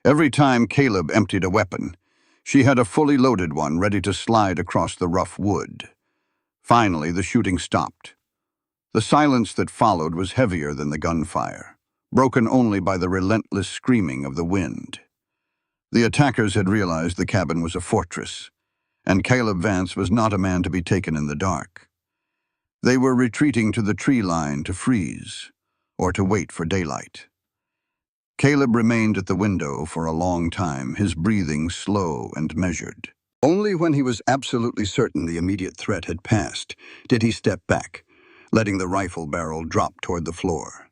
Every time Caleb emptied a weapon, she had a fully loaded one ready to slide across the rough wood. Finally, the shooting stopped. The silence that followed was heavier than the gunfire, broken only by the relentless screaming of the wind. The attackers had realized the cabin was a fortress, and Caleb Vance was not a man to be taken in the dark. They were retreating to the tree line to freeze, or to wait for daylight. Caleb remained at the window for a long time, his breathing slow and measured. Only when he was absolutely certain the immediate threat had passed did he step back, letting the rifle barrel drop toward the floor.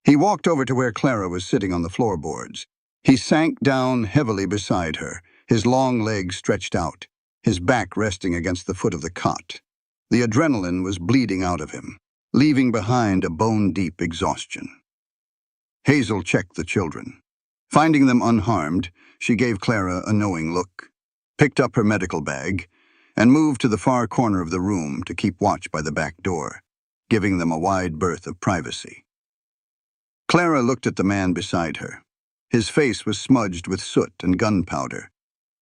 He walked over to where Clara was sitting on the floorboards. He sank down heavily beside her, his long legs stretched out, his back resting against the foot of the cot. The adrenaline was bleeding out of him, leaving behind a bone-deep exhaustion. Hazel checked the children. Finding them unharmed, she gave Clara a knowing look, picked up her medical bag, and moved to the far corner of the room to keep watch by the back door, giving them a wide berth of privacy. Clara looked at the man beside her. His face was smudged with soot and gunpowder.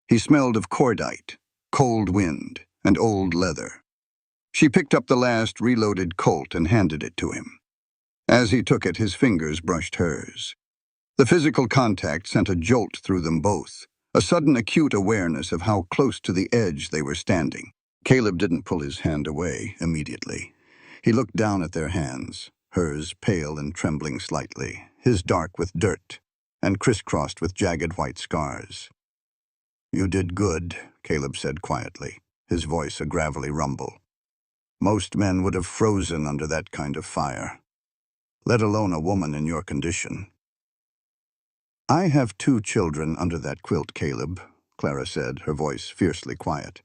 He smelled of cordite, cold wind, and old leather. She picked up the last reloaded Colt and handed it to him. As he took it, his fingers brushed hers. The physical contact sent a jolt through them both, a sudden acute awareness of how close to the edge they were standing. Caleb didn't pull his hand away immediately. He looked down at their hands, hers pale and trembling slightly, his dark with dirt, and crisscrossed with jagged white scars. "You did good," Caleb said quietly, his voice a gravelly rumble. "Most men would have frozen under that kind of fire, let alone a woman in your condition." "I have 2 children under that quilt, Caleb," Clara said, her voice fiercely quiet,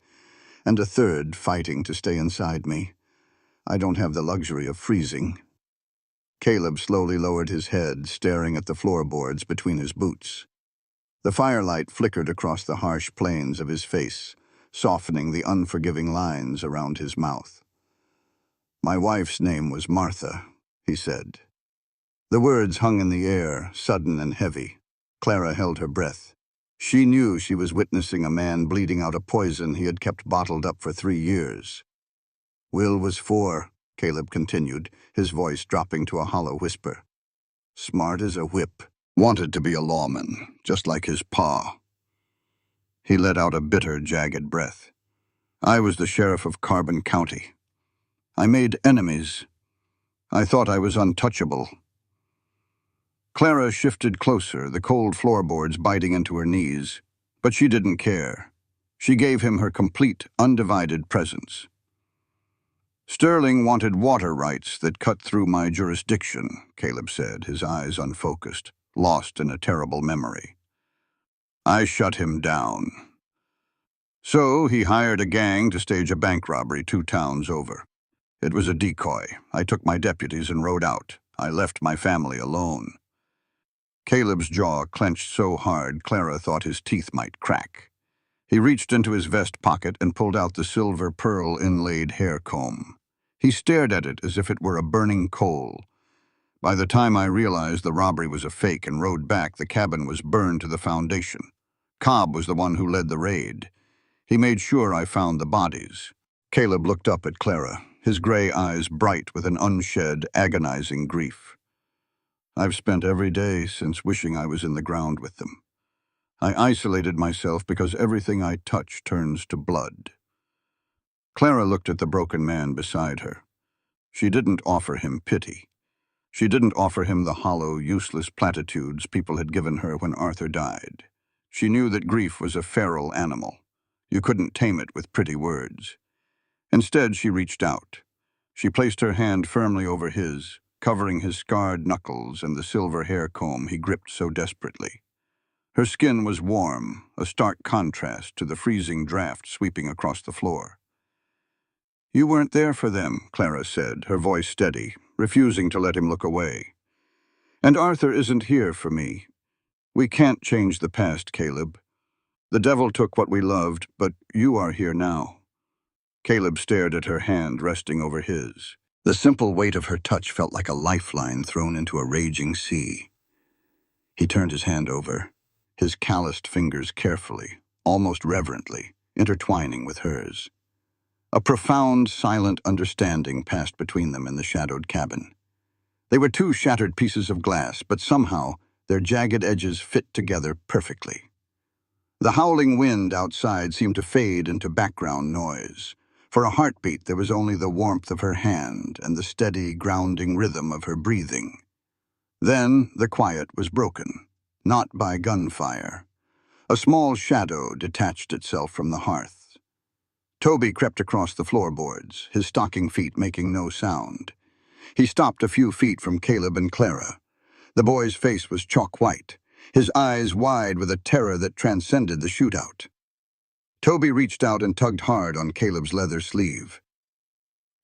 "and a third fighting to stay inside me. I don't have the luxury of freezing." Caleb slowly lowered his head, staring at the floorboards between his boots. The firelight flickered across the harsh planes of his face, softening the unforgiving lines around his mouth. "My wife's name was Martha," he said. The words hung in the air, sudden and heavy. Clara held her breath. She knew she was witnessing a man bleeding out a poison he had kept bottled up for 3 years. "Will was 4, Caleb continued, his voice dropping to a hollow whisper. "Smart as a whip. Wanted to be a lawman, just like his pa." He let out a bitter, jagged breath. "I was the sheriff of Carbon County. I made enemies. I thought I was untouchable." Clara shifted closer, the cold floorboards biting into her knees, but she didn't care. She gave him her complete, undivided presence. "Sterling wanted water rights that cut through my jurisdiction," Caleb said, his eyes unfocused, lost in a terrible memory. "I shut him down. So he hired a gang to stage a bank robbery 2 towns over. It was a decoy. I took my deputies and rode out. I left my family alone." Caleb's jaw clenched so hard Clara thought his teeth might crack. He reached into his vest pocket and pulled out the silver pearl-inlaid hair comb. He stared at it as if it were a burning coal. By the time I realized the robbery was a fake and rode back, the cabin was burned to the foundation. Cobb was the one who led the raid. He made sure I found the bodies. Caleb looked up at Clara, his gray eyes bright with an unshed, agonizing grief. I've spent every day since wishing I was in the ground with them. I isolated myself because everything I touch turns to blood. Clara looked at the broken man beside her. She didn't offer him pity. She didn't offer him the hollow, useless platitudes people had given her when Arthur died. She knew that grief was a feral animal. You couldn't tame it with pretty words. Instead, she reached out. She placed her hand firmly over his, covering his scarred knuckles and the silver hair comb he gripped so desperately. Her skin was warm, a stark contrast to the freezing draft sweeping across the floor. "You weren't there for them," Clara said, her voice steady, refusing to let him look away. "And Arthur isn't here for me. We can't change the past, Caleb. The devil took what we loved, but you are here now." Caleb stared at her hand resting over his. The simple weight of her touch felt like a lifeline thrown into a raging sea. He turned his hand over, his calloused fingers carefully, almost reverently, intertwining with hers. A profound, silent understanding passed between them in the shadowed cabin. They were two shattered pieces of glass, but somehow their jagged edges fit together perfectly. The howling wind outside seemed to fade into background noise. For a heartbeat, there was only the warmth of her hand and the steady, grounding rhythm of her breathing. Then the quiet was broken, not by gunfire. A small shadow detached itself from the hearth. Toby crept across the floorboards, his stocking feet making no sound. He stopped a few feet from Caleb and Clara. The boy's face was chalk white, his eyes wide with a terror that transcended the shootout. Toby reached out and tugged hard on Caleb's leather sleeve.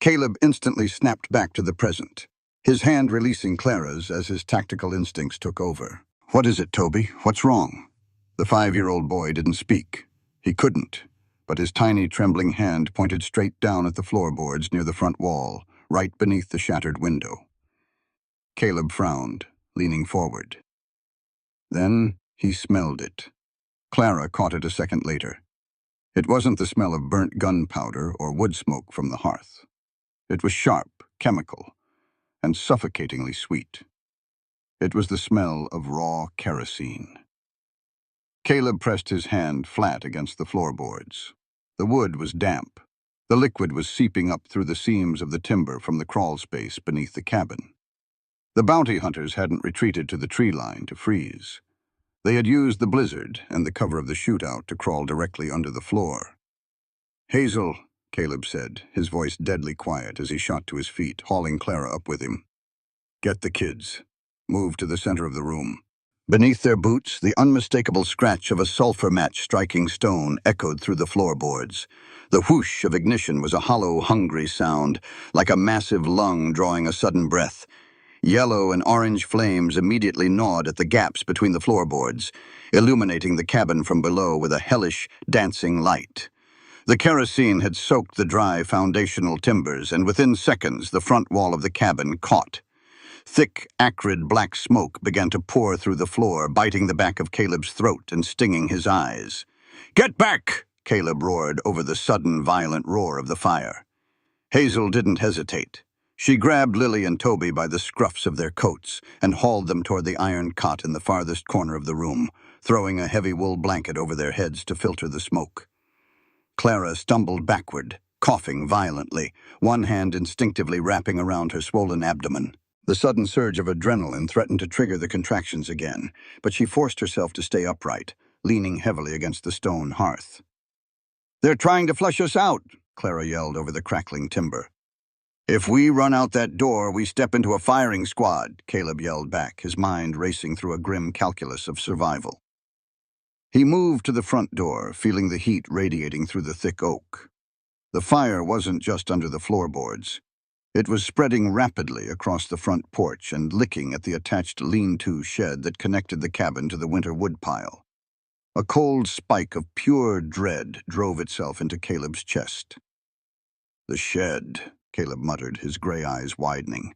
Caleb instantly snapped back to the present, his hand releasing Clara's as his tactical instincts took over. "What is it, Toby? What's wrong?" The 5-year-old boy didn't speak. He couldn't, but his tiny, trembling hand pointed straight down at the floorboards near the front wall, right beneath the shattered window. Caleb frowned, leaning forward. Then he smelled it. Clara caught it a second later. It wasn't the smell of burnt gunpowder or wood smoke from the hearth. It was sharp, chemical, and suffocatingly sweet. It was the smell of raw kerosene. Caleb pressed his hand flat against the floorboards. The wood was damp. The liquid was seeping up through the seams of the timber from the crawl space beneath the cabin. The bounty hunters hadn't retreated to the tree line to freeze. They had used the blizzard and the cover of the shootout to crawl directly under the floor. "Hazel," Caleb said, his voice deadly quiet as he shot to his feet, hauling Clara up with him. "Get the kids. Move to the center of the room." Beneath their boots, the unmistakable scratch of a sulfur match striking stone echoed through the floorboards. The whoosh of ignition was a hollow, hungry sound, like a massive lung drawing a sudden breath. Yellow and orange flames immediately gnawed at the gaps between the floorboards, illuminating the cabin from below with a hellish, dancing light. The kerosene had soaked the dry foundational timbers, and within seconds the front wall of the cabin caught. Thick, acrid black smoke began to pour through the floor, biting the back of Caleb's throat and stinging his eyes. "Get back!" Caleb roared over the sudden, violent roar of the fire. Hazel didn't hesitate. She grabbed Lily and Toby by the scruffs of their coats and hauled them toward the iron cot in the farthest corner of the room, throwing a heavy wool blanket over their heads to filter the smoke. Clara stumbled backward, coughing violently, one hand instinctively wrapping around her swollen abdomen. The sudden surge of adrenaline threatened to trigger the contractions again, but she forced herself to stay upright, leaning heavily against the stone hearth. "They're trying to flush us out," Clara yelled over the crackling timber. "If we run out that door, we step into a firing squad," Caleb yelled back, his mind racing through a grim calculus of survival. He moved to the front door, feeling the heat radiating through the thick oak. The fire wasn't just under the floorboards. It was spreading rapidly across the front porch and licking at the attached lean-to shed that connected the cabin to the winter woodpile. A cold spike of pure dread drove itself into Caleb's chest. "The shed," Caleb muttered, his gray eyes widening.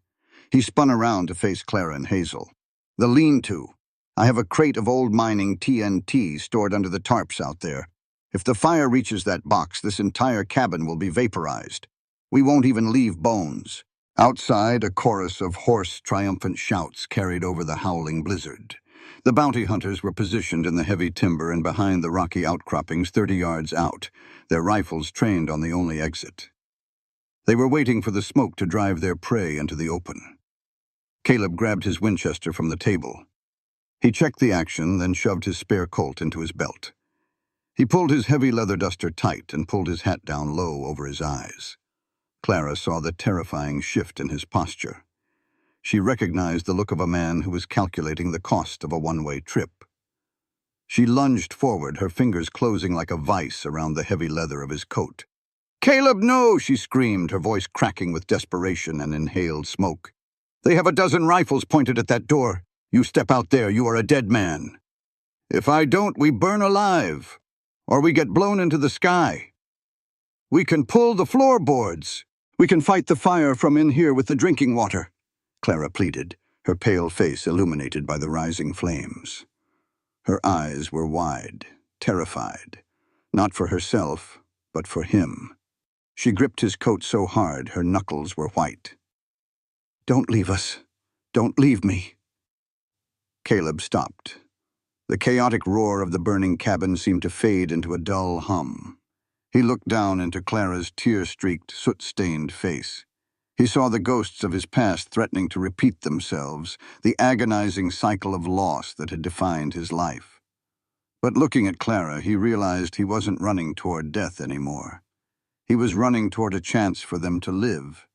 He spun around to face Clara and Hazel. "The lean-to. I have a crate of old mining TNT stored under the tarps out there. If the fire reaches that box, this entire cabin will be vaporized. We won't even leave bones." Outside, a chorus of hoarse, triumphant shouts carried over the howling blizzard. The bounty hunters were positioned in the heavy timber and behind the rocky outcroppings 30 yards out, their rifles trained on the only exit. They were waiting for the smoke to drive their prey into the open. Caleb grabbed his Winchester from the table. He checked the action, then shoved his spare Colt into his belt. He pulled his heavy leather duster tight and pulled his hat down low over his eyes. Clara saw the terrifying shift in his posture. She recognized the look of a man who was calculating the cost of a one-way trip. She lunged forward, her fingers closing like a vice around the heavy leather of his coat. "Caleb, no!" she screamed, her voice cracking with desperation and inhaled smoke. "They have a dozen rifles pointed at that door. You step out there, you are a dead man. If I don't, we burn alive, or we get blown into the sky. We can pull the floorboards. We can fight the fire from in here with the drinking water," Clara pleaded, her pale face illuminated by the rising flames. Her eyes were wide, terrified, not for herself, but for him. She gripped his coat so hard her knuckles were white. "Don't leave us. Don't leave me." Caleb stopped. The chaotic roar of the burning cabin seemed to fade into a dull hum. He looked down into Clara's tear-streaked, soot-stained face. He saw the ghosts of his past threatening to repeat themselves, the agonizing cycle of loss that had defined his life. But looking at Clara, he realized he wasn't running toward death anymore. He was running toward a chance for them to live.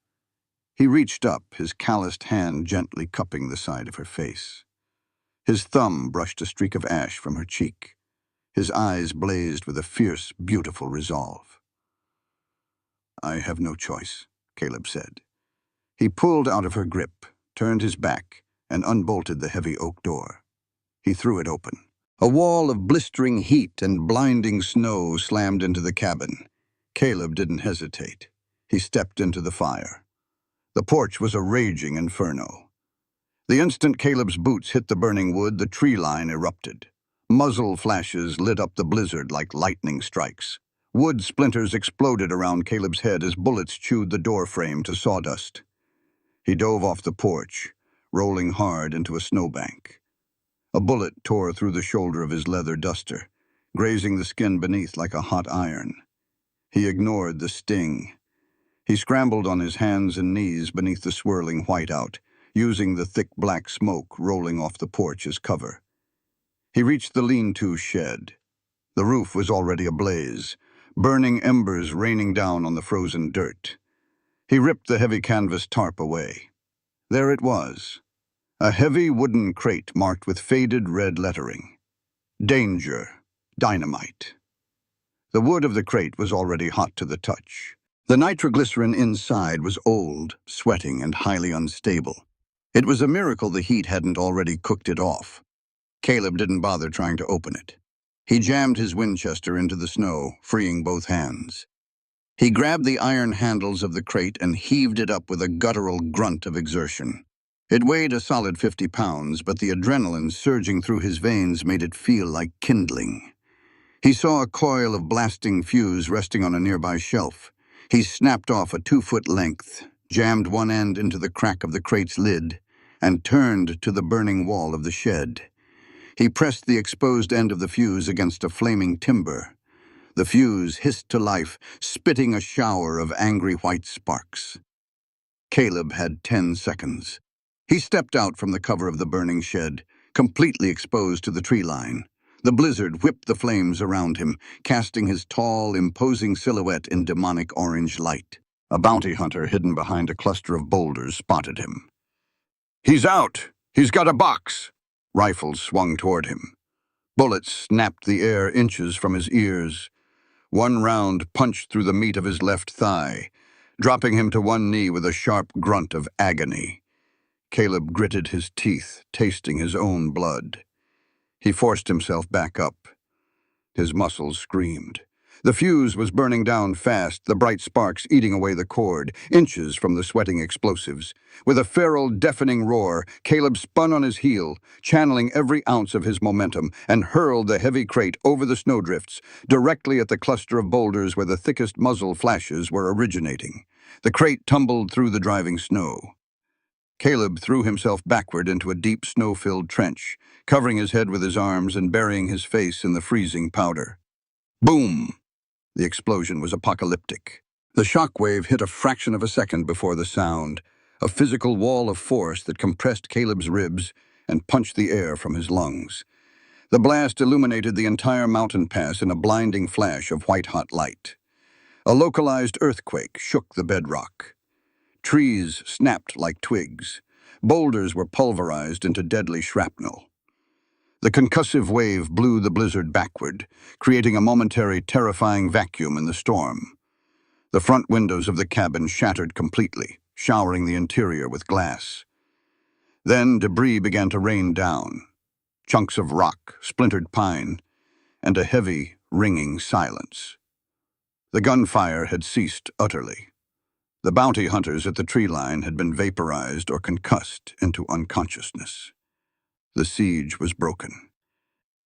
He reached up, his calloused hand gently cupping the side of her face. His thumb brushed a streak of ash from her cheek. His eyes blazed with a fierce, beautiful resolve. "I have no choice," Caleb said. He pulled out of her grip, turned his back, and unbolted the heavy oak door. He threw it open. A wall of blistering heat and blinding snow slammed into the cabin. Caleb didn't hesitate. He stepped into the fire. The porch was a raging inferno. The instant Caleb's boots hit the burning wood, the tree line erupted. Muzzle flashes lit up the blizzard like lightning strikes. Wood splinters exploded around Caleb's head as bullets chewed the door frame to sawdust. He dove off the porch, rolling hard into a snowbank. A bullet tore through the shoulder of his leather duster, grazing the skin beneath like a hot iron. He ignored the sting. He scrambled on his hands and knees beneath the swirling whiteout, using the thick black smoke rolling off the porch as cover. He reached the lean-to shed. The roof was already ablaze, burning embers raining down on the frozen dirt. He ripped the heavy canvas tarp away. There it was, a heavy wooden crate marked with faded red lettering. Danger, dynamite. The wood of the crate was already hot to the touch. The nitroglycerin inside was old, sweating, and highly unstable. It was a miracle the heat hadn't already cooked it off. Caleb didn't bother trying to open it. He jammed his Winchester into the snow, freeing both hands. He grabbed the iron handles of the crate and heaved it up with a guttural grunt of exertion. It weighed a solid 50 pounds, but the adrenaline surging through his veins made it feel like kindling. He saw a coil of blasting fuse resting on a nearby shelf. He snapped off a 2-foot length, jammed one end into the crack of the crate's lid, and turned to the burning wall of the shed. He pressed the exposed end of the fuse against a flaming timber. The fuse hissed to life, spitting a shower of angry white sparks. Caleb had 10 seconds. He stepped out from the cover of the burning shed, completely exposed to the tree line. The blizzard whipped the flames around him, casting his tall, imposing silhouette in demonic orange light. A bounty hunter hidden behind a cluster of boulders spotted him. "He's out! He's got a box!" Rifles swung toward him. Bullets snapped the air inches from his ears. One round punched through the meat of his left thigh, dropping him to one knee with a sharp grunt of agony. Caleb gritted his teeth, tasting his own blood. He forced himself back up. His muscles screamed. The fuse was burning down fast, the bright sparks eating away the cord, inches from the sweating explosives. With a feral, deafening roar, Caleb spun on his heel, channeling every ounce of his momentum, and hurled the heavy crate over the snowdrifts, directly at the cluster of boulders where the thickest muzzle flashes were originating. The crate tumbled through the driving snow. Caleb threw himself backward into a deep snow-filled trench, covering his head with his arms and burying his face in the freezing powder. Boom! The explosion was apocalyptic. The shock wave hit a fraction of a second before the sound, a physical wall of force that compressed Caleb's ribs and punched the air from his lungs. The blast illuminated the entire mountain pass in a blinding flash of white-hot light. A localized earthquake shook the bedrock. Trees snapped like twigs. Boulders were pulverized into deadly shrapnel. The concussive wave blew the blizzard backward, creating a momentary, terrifying vacuum in the storm. The front windows of the cabin shattered completely, showering the interior with glass. Then debris began to rain down. Chunks of rock, splintered pine, and a heavy, ringing silence. The gunfire had ceased utterly. The bounty hunters at the tree line had been vaporized or concussed into unconsciousness. The siege was broken.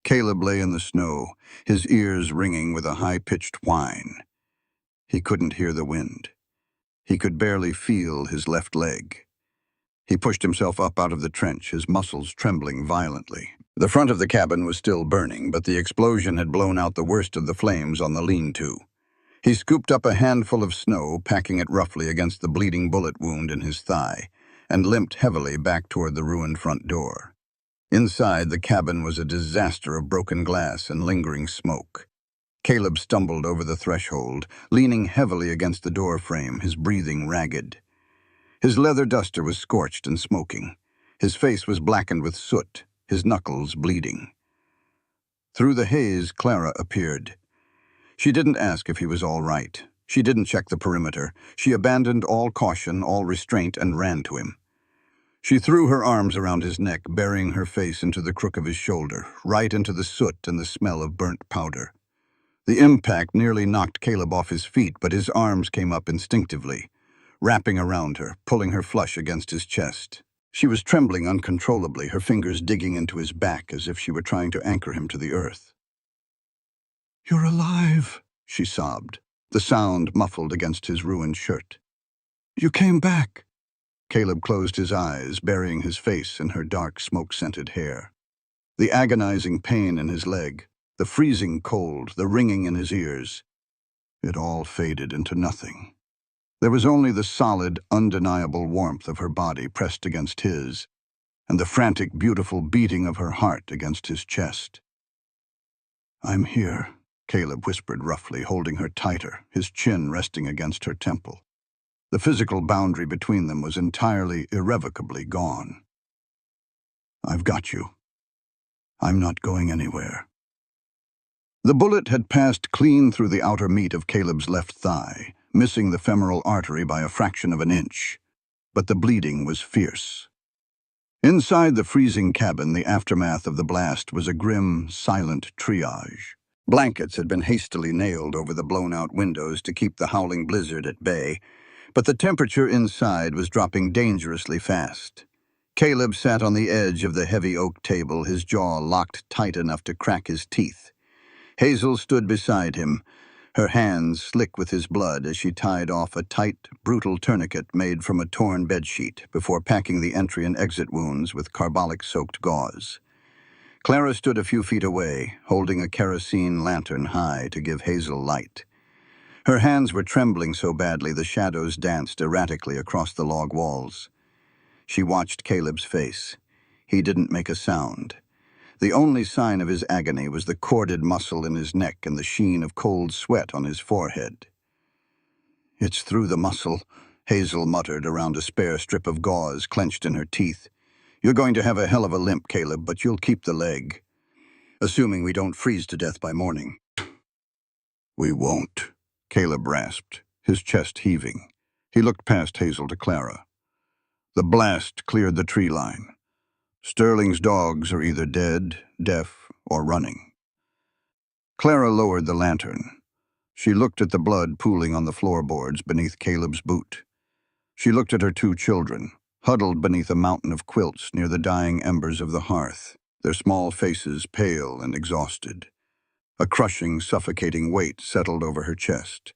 Caleb lay in the snow, his ears ringing with a high-pitched whine. He couldn't hear the wind. He could barely feel his left leg. He pushed himself up out of the trench, his muscles trembling violently. The front of the cabin was still burning, but the explosion had blown out the worst of the flames on the lean-to. He scooped up a handful of snow, packing it roughly against the bleeding bullet wound in his thigh, and limped heavily back toward the ruined front door. Inside, the cabin was a disaster of broken glass and lingering smoke. Caleb stumbled over the threshold, leaning heavily against the door frame, his breathing ragged. His leather duster was scorched and smoking. His face was blackened with soot, his knuckles bleeding. Through the haze, Clara appeared. She didn't ask if he was all right. She didn't check the perimeter. She abandoned all caution, all restraint, and ran to him. She threw her arms around his neck, burying her face into the crook of his shoulder, right into the soot and the smell of burnt powder. The impact nearly knocked Caleb off his feet, but his arms came up instinctively, wrapping around her, pulling her flush against his chest. She was trembling uncontrollably, her fingers digging into his back as if she were trying to anchor him to the earth. "You're alive," she sobbed, the sound muffled against his ruined shirt. "You came back." Caleb closed his eyes, burying his face in her dark, smoke-scented hair. The agonizing pain in his leg, the freezing cold, the ringing in his ears, it all faded into nothing. There was only the solid, undeniable warmth of her body pressed against his, and the frantic, beautiful beating of her heart against his chest. "I'm here," Caleb whispered roughly, holding her tighter, his chin resting against her temple. The physical boundary between them was entirely, irrevocably gone. "I've got you. I'm not going anywhere." The bullet had passed clean through the outer meat of Caleb's left thigh, missing the femoral artery by a fraction of an inch, but the bleeding was fierce. Inside the freezing cabin, the aftermath of the blast was a grim, silent triage. Blankets had been hastily nailed over the blown-out windows to keep the howling blizzard at bay, but the temperature inside was dropping dangerously fast. Caleb sat on the edge of the heavy oak table, his jaw locked tight enough to crack his teeth. Hazel stood beside him, her hands slick with his blood as she tied off a tight, brutal tourniquet made from a torn bedsheet before packing the entry and exit wounds with carbolic-soaked gauze. Clara stood a few feet away, holding a kerosene lantern high to give Hazel light. Her hands were trembling so badly the shadows danced erratically across the log walls. She watched Caleb's face. He didn't make a sound. The only sign of his agony was the corded muscle in his neck and the sheen of cold sweat on his forehead. "It's through the muscle," Hazel muttered around a spare strip of gauze clenched in her teeth. "You're going to have a hell of a limp, Caleb, but you'll keep the leg. Assuming we don't freeze to death by morning." "We won't," Caleb rasped, his chest heaving. He looked past Hazel to Clara. The blast cleared the tree line. Sterling's dogs are either dead, deaf, or running. Clara lowered the lantern. She looked at the blood pooling on the floorboards beneath Caleb's boot. She looked at her two children, huddled beneath a mountain of quilts near the dying embers of the hearth, their small faces pale and exhausted. A crushing, suffocating weight settled over her chest.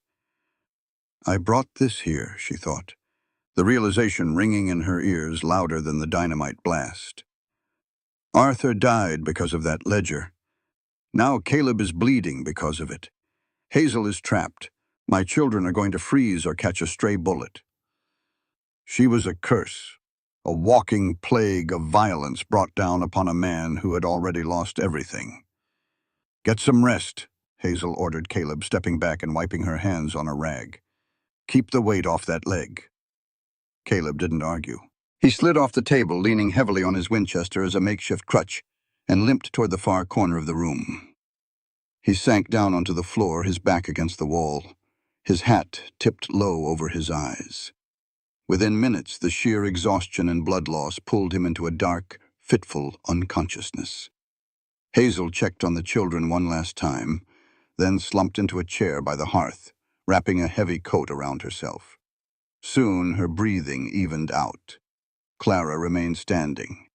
I brought this here, she thought, the realization ringing in her ears louder than the dynamite blast. Arthur died because of that ledger. Now Caleb is bleeding because of it. Hazel is trapped. My children are going to freeze or catch a stray bullet. She was a curse, a walking plague of violence brought down upon a man who had already lost everything. Get some rest, Hazel ordered Caleb, stepping back and wiping her hands on a rag. Keep the weight off that leg. Caleb didn't argue. He slid off the table, leaning heavily on his Winchester as a makeshift crutch, and limped toward the far corner of the room. He sank down onto the floor, his back against the wall, his hat tipped low over his eyes. Within minutes, the sheer exhaustion and blood loss pulled him into a dark, fitful unconsciousness. Hazel checked on the children one last time, then slumped into a chair by the hearth, wrapping a heavy coat around herself. Soon, her breathing evened out. Clara remained standing.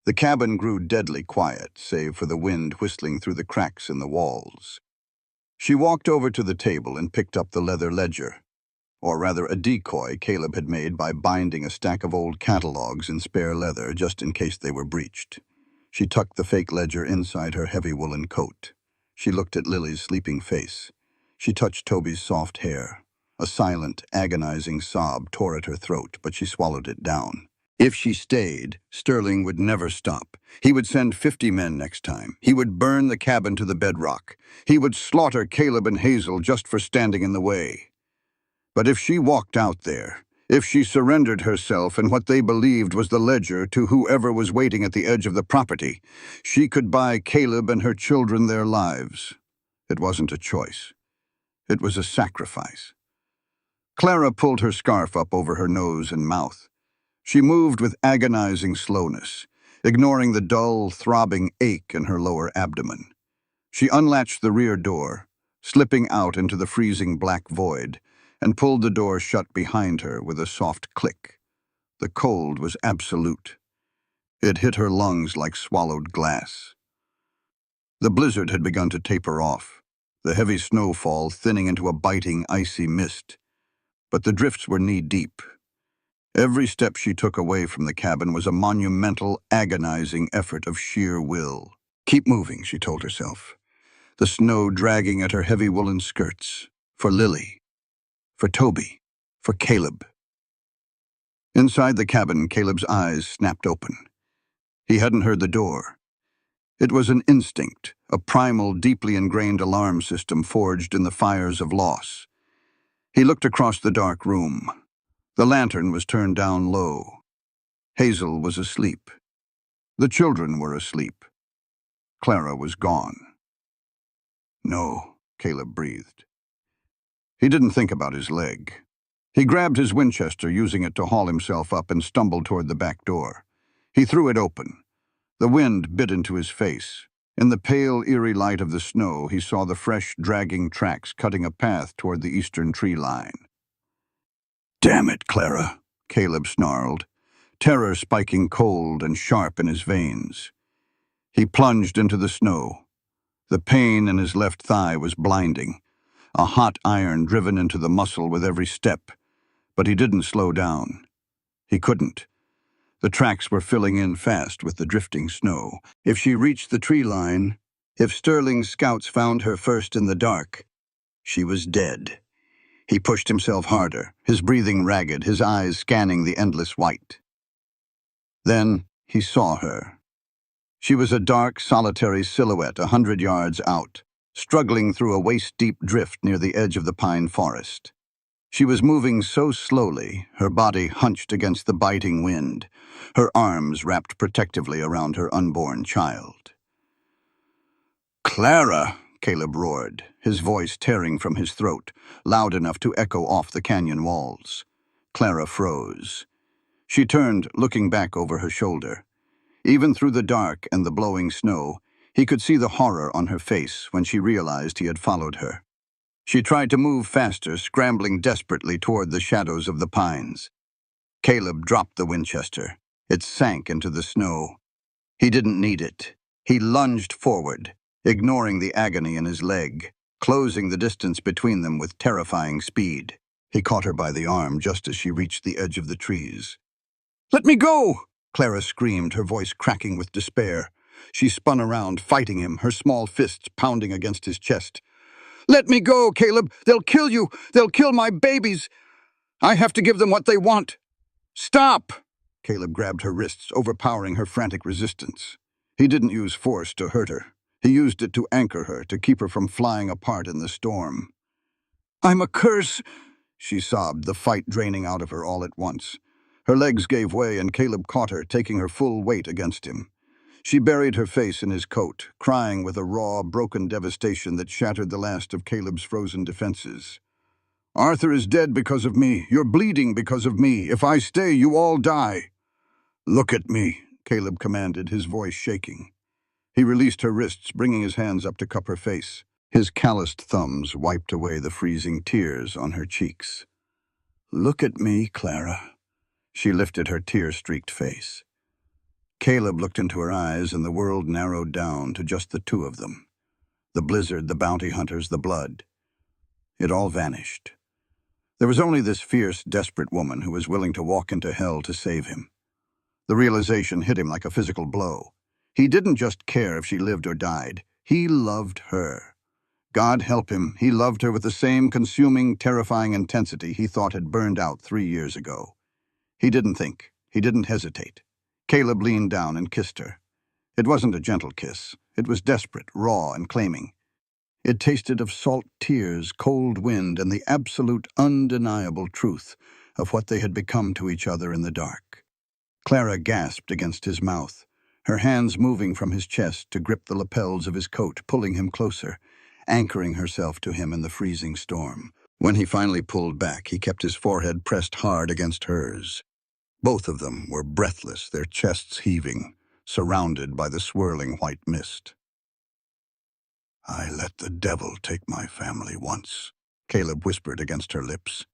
The cabin grew deadly quiet, save for the wind whistling through the cracks in the walls. She walked over to the table and picked up the leather ledger, or rather a decoy Caleb had made by binding a stack of old catalogs in spare leather just in case they were breached. She tucked the fake ledger inside her heavy woolen coat. She looked at Lily's sleeping face. She touched Toby's soft hair. A silent, agonizing sob tore at her throat, but she swallowed it down. If she stayed, Sterling would never stop. He would send 50 men next time. He would burn the cabin to the bedrock. He would slaughter Caleb and Hazel just for standing in the way. But if she walked out there, if she surrendered herself and what they believed was the ledger to whoever was waiting at the edge of the property, she could buy Caleb and her children their lives. It wasn't a choice. It was a sacrifice. Clara pulled her scarf up over her nose and mouth. She moved with agonizing slowness, ignoring the dull, throbbing ache in her lower abdomen. She unlatched the rear door, slipping out into the freezing black void, and pulled the door shut behind her with a soft click. The cold was absolute. It hit her lungs like swallowed glass. The blizzard had begun to taper off, the heavy snowfall thinning into a biting, icy mist. But the drifts were knee-deep. Every step she took away from the cabin was a monumental, agonizing effort of sheer will. Keep moving, she told herself, the snow dragging at her heavy woolen skirts. For Lily. For Toby. For Caleb. Inside the cabin, Caleb's eyes snapped open. He hadn't heard the door. It was an instinct, a primal, deeply ingrained alarm system forged in the fires of loss. He looked across the dark room. The lantern was turned down low. Hazel was asleep. The children were asleep. Clara was gone. No, Caleb breathed. He didn't think about his leg. He grabbed his Winchester, using it to haul himself up, and stumbled toward the back door. He threw it open. The wind bit into his face. In the pale, eerie light of the snow, he saw the fresh, dragging tracks cutting a path toward the eastern tree line. "Damn it, Clara," Caleb snarled, terror spiking cold and sharp in his veins. He plunged into the snow. The pain in his left thigh was blinding, a hot iron driven into the muscle with every step, but he didn't slow down. He couldn't. The tracks were filling in fast with the drifting snow. If she reached the tree line, if Sterling's scouts found her first in the dark, she was dead. He pushed himself harder, his breathing ragged, his eyes scanning the endless white. Then he saw her. She was a dark, solitary silhouette 100 yards out, struggling through a waist-deep drift near the edge of the pine forest. She was moving so slowly, her body hunched against the biting wind, her arms wrapped protectively around her unborn child. "Clara!" Caleb roared, his voice tearing from his throat, loud enough to echo off the canyon walls. Clara froze. She turned, looking back over her shoulder. Even through the dark and the blowing snow, he could see the horror on her face when she realized he had followed her. She tried to move faster, scrambling desperately toward the shadows of the pines. Caleb dropped the Winchester. It sank into the snow. He didn't need it. He lunged forward, ignoring the agony in his leg, closing the distance between them with terrifying speed. He caught her by the arm just as she reached the edge of the trees. "Let me go!" Clara screamed, her voice cracking with despair. She spun around, fighting him, her small fists pounding against his chest. "Let me go, Caleb! They'll kill you! They'll kill my babies! I have to give them what they want! Stop!" Caleb grabbed her wrists, overpowering her frantic resistance. He didn't use force to hurt her. He used it to anchor her, to keep her from flying apart in the storm. "I'm a curse," she sobbed, the fight draining out of her all at once. Her legs gave way, and Caleb caught her, taking her full weight against him. She buried her face in his coat, crying with a raw, broken devastation that shattered the last of Caleb's frozen defenses. "Arthur is dead because of me. You're bleeding because of me. If I stay, you all die." "Look at me," Caleb commanded, his voice shaking. He released her wrists, bringing his hands up to cup her face. His calloused thumbs wiped away the freezing tears on her cheeks. "Look at me, Clara." She lifted her tear-streaked face. Caleb looked into her eyes, and the world narrowed down to just the two of them. The blizzard, the bounty hunters, the blood. It all vanished. There was only this fierce, desperate woman who was willing to walk into hell to save him. The realization hit him like a physical blow. He didn't just care if she lived or died. He loved her. God help him, he loved her with the same consuming, terrifying intensity he thought had burned out 3 years ago. He didn't think. He didn't hesitate. Caleb leaned down and kissed her. It wasn't a gentle kiss. It was desperate, raw, and claiming. It tasted of salt tears, cold wind, and the absolute, undeniable truth of what they had become to each other in the dark. Clara gasped against his mouth, her hands moving from his chest to grip the lapels of his coat, pulling him closer, anchoring herself to him in the freezing storm. When he finally pulled back, he kept his forehead pressed hard against hers. Both of them were breathless, their chests heaving, surrounded by the swirling white mist. "I let the devil take my family once," Caleb whispered against her lips,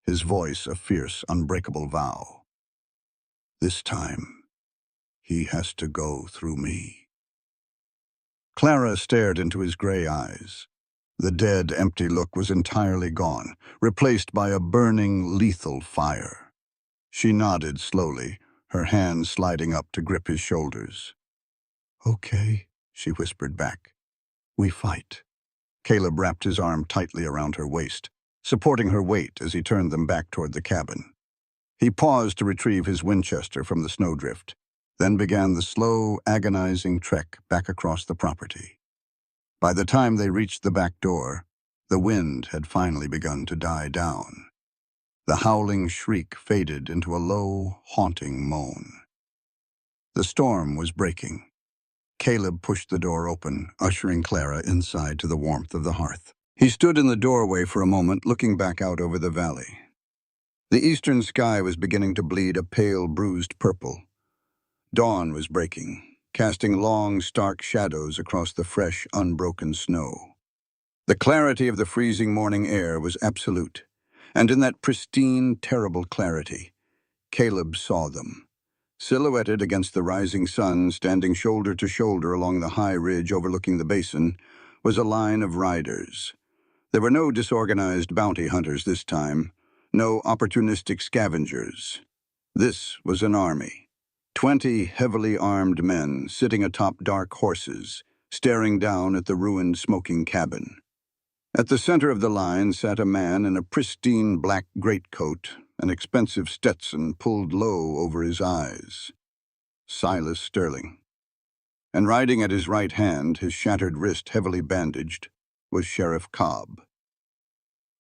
his voice a fierce, unbreakable vow. "This time, he has to go through me." Clara stared into his gray eyes. The dead, empty look was entirely gone, replaced by a burning, lethal fire. She nodded slowly, her hands sliding up to grip his shoulders. "Okay," she whispered back. "We fight." Caleb wrapped his arm tightly around her waist, supporting her weight as he turned them back toward the cabin. He paused to retrieve his Winchester from the snowdrift, then began the slow, agonizing trek back across the property. By the time they reached the back door, the wind had finally begun to die down. The howling shriek faded into a low, haunting moan. The storm was breaking. Caleb pushed the door open, ushering Clara inside to the warmth of the hearth. He stood in the doorway for a moment, looking back out over the valley. The eastern sky was beginning to bleed a pale, bruised purple. Dawn was breaking, casting long, stark shadows across the fresh, unbroken snow. The clarity of the freezing morning air was absolute, and in that pristine, terrible clarity, Caleb saw them. Silhouetted against the rising sun, standing shoulder to shoulder along the high ridge overlooking the basin, was a line of riders. There were no disorganized bounty hunters this time, no opportunistic scavengers. This was an army. 20 heavily armed men sitting atop dark horses, staring down at the ruined smoking cabin. At the center of the line sat a man in a pristine black greatcoat, an expensive Stetson pulled low over his eyes. Silas Sterling. And riding at his right hand, his shattered wrist heavily bandaged, was Sheriff Cobb.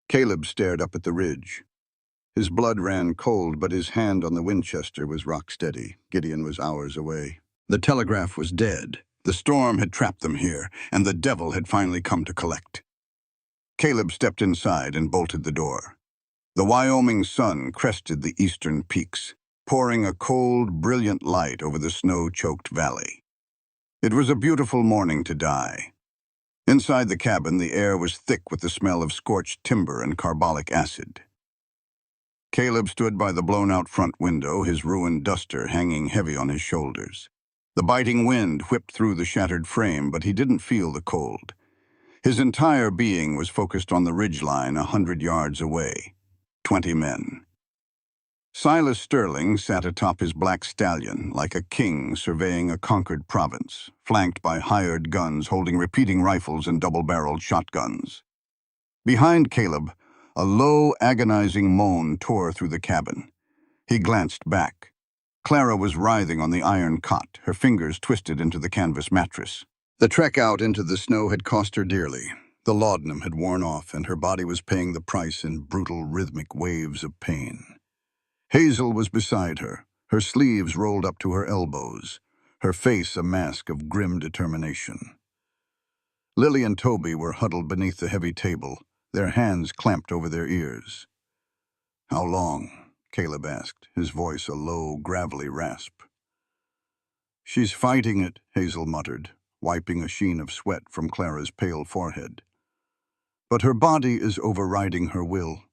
Caleb stared up at the ridge. His blood ran cold, but his hand on the Winchester was rock steady. Gideon was hours away. The telegraph was dead. The storm had trapped them here, and the devil had finally come to collect. Caleb stepped inside and bolted the door. The Wyoming sun crested the eastern peaks, pouring a cold, brilliant light over the snow-choked valley. It was a beautiful morning to die. Inside the cabin, the air was thick with the smell of scorched timber and carbolic acid. Caleb stood by the blown-out front window, his ruined duster hanging heavy on his shoulders. The biting wind whipped through the shattered frame, but he didn't feel the cold. His entire being was focused on the ridgeline 100 yards away. 20 men. Silas Sterling sat atop his black stallion like a king surveying a conquered province, flanked by hired guns holding repeating rifles and double-barreled shotguns. Behind Caleb, a low, agonizing moan tore through the cabin. He glanced back. Clara was writhing on the iron cot, her fingers twisted into the canvas mattress. The trek out into the snow had cost her dearly. The laudanum had worn off, and her body was paying the price in brutal, rhythmic waves of pain. Hazel was beside her sleeves rolled up to her elbows, her face a mask of grim determination. Lily and Toby were huddled beneath the heavy table, their hands clamped over their ears. "How long?" Caleb asked, his voice a low, gravelly rasp. "She's fighting it," Hazel muttered, wiping a sheen of sweat from Clara's pale forehead. "But her body is overriding her will.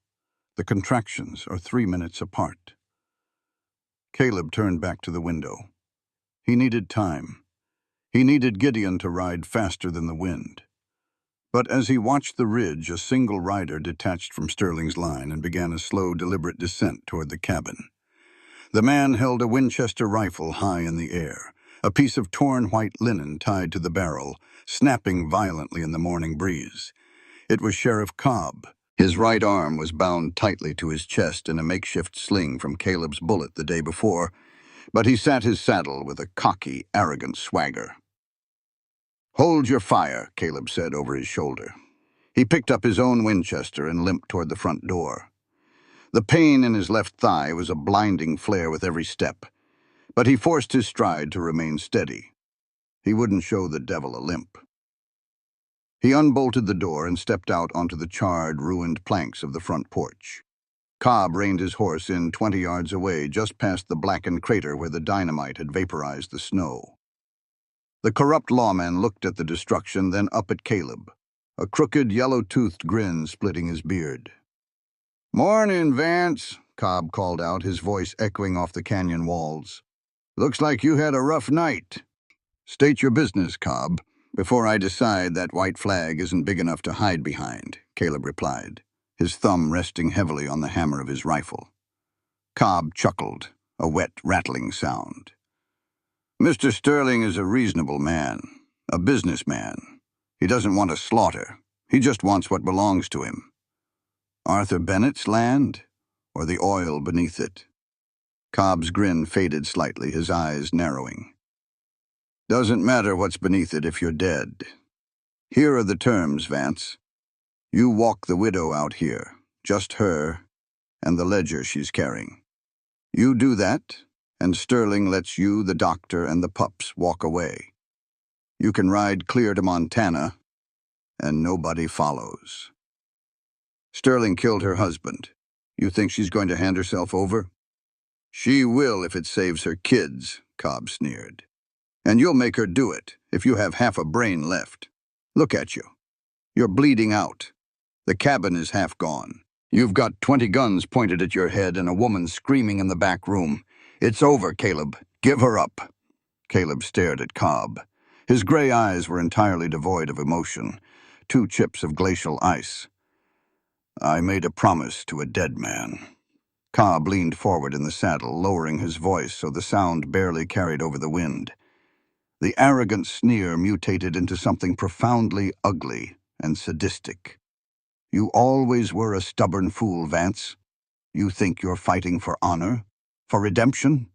The contractions are 3 minutes apart." Caleb turned back to the window. He needed time. He needed Gideon to ride faster than the wind. But as he watched the ridge, a single rider detached from Sterling's line and began a slow, deliberate descent toward the cabin. The man held a Winchester rifle high in the air, a piece of torn white linen tied to the barrel, snapping violently in the morning breeze. It was Sheriff Cobb. His right arm was bound tightly to his chest in a makeshift sling from Caleb's bullet the day before, but he sat his saddle with a cocky, arrogant swagger. "Hold your fire," Caleb said over his shoulder. He picked up his own Winchester and limped toward the front door. The pain in his left thigh was a blinding flare with every step, but he forced his stride to remain steady. He wouldn't show the devil a limp. He unbolted the door and stepped out onto the charred, ruined planks of the front porch. Cobb reined his horse in 20 yards away, just past the blackened crater where the dynamite had vaporized the snow. The corrupt lawman looked at the destruction, then up at Caleb, a crooked, yellow-toothed grin splitting his beard. "Morning, Vance," Cobb called out, his voice echoing off the canyon walls. "Looks like you had a rough night." "State your business, Cobb, before I decide that white flag isn't big enough to hide behind," Caleb replied, his thumb resting heavily on the hammer of his rifle. Cobb chuckled, a wet, rattling sound. "Mr. Sterling is a reasonable man, a businessman. He doesn't want to slaughter. He just wants what belongs to him. Arthur Bennett's land, or the oil beneath it?" Cobb's grin faded slightly, his eyes narrowing. "Doesn't matter what's beneath it if you're dead. Here are the terms, Vance. You walk the widow out here, just her and the ledger she's carrying. You do that, and Sterling lets you, the doctor, and the pups walk away. You can ride clear to Montana, and nobody follows. Sterling killed her husband. You think she's going to hand herself over?" "She will if it saves her kids," Cobb sneered. "And you'll make her do it if you have half a brain left. Look at you. You're bleeding out. The cabin is half gone. You've got 20 guns pointed at your head and a woman screaming in the back room. It's over, Caleb. Give her up." Caleb stared at Cobb. His gray eyes were entirely devoid of emotion, 2 chips of glacial ice. "I made a promise to a dead man." Cobb leaned forward in the saddle, lowering his voice so the sound barely carried over the wind. The arrogant sneer mutated into something profoundly ugly and sadistic. "You always were a stubborn fool, Vance. You think you're fighting for honor? For redemption?"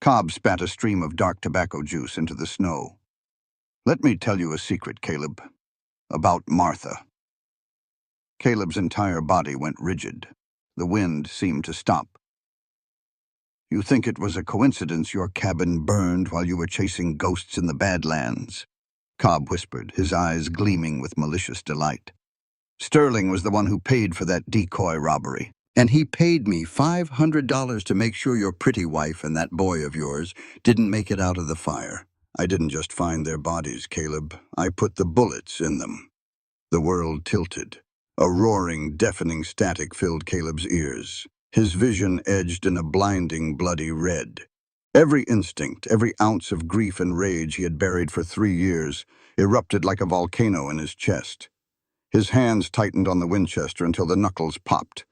Cobb spat a stream of dark tobacco juice into the snow. "Let me tell you a secret, Caleb. About Martha." Caleb's entire body went rigid. The wind seemed to stop. "You think it was a coincidence your cabin burned while you were chasing ghosts in the Badlands?" Cobb whispered, his eyes gleaming with malicious delight. "Sterling was the one who paid for that decoy robbery, and he paid me $500 to make sure your pretty wife and that boy of yours didn't make it out of the fire. I didn't just find their bodies, Caleb. I put the bullets in them. The world tilted. A roaring, deafening static filled Caleb's ears. His vision edged in a blinding, bloody red. Every instinct, every ounce of grief and rage he had buried for 3 years, erupted like a volcano in his chest. His hands tightened on the Winchester until the knuckles popped.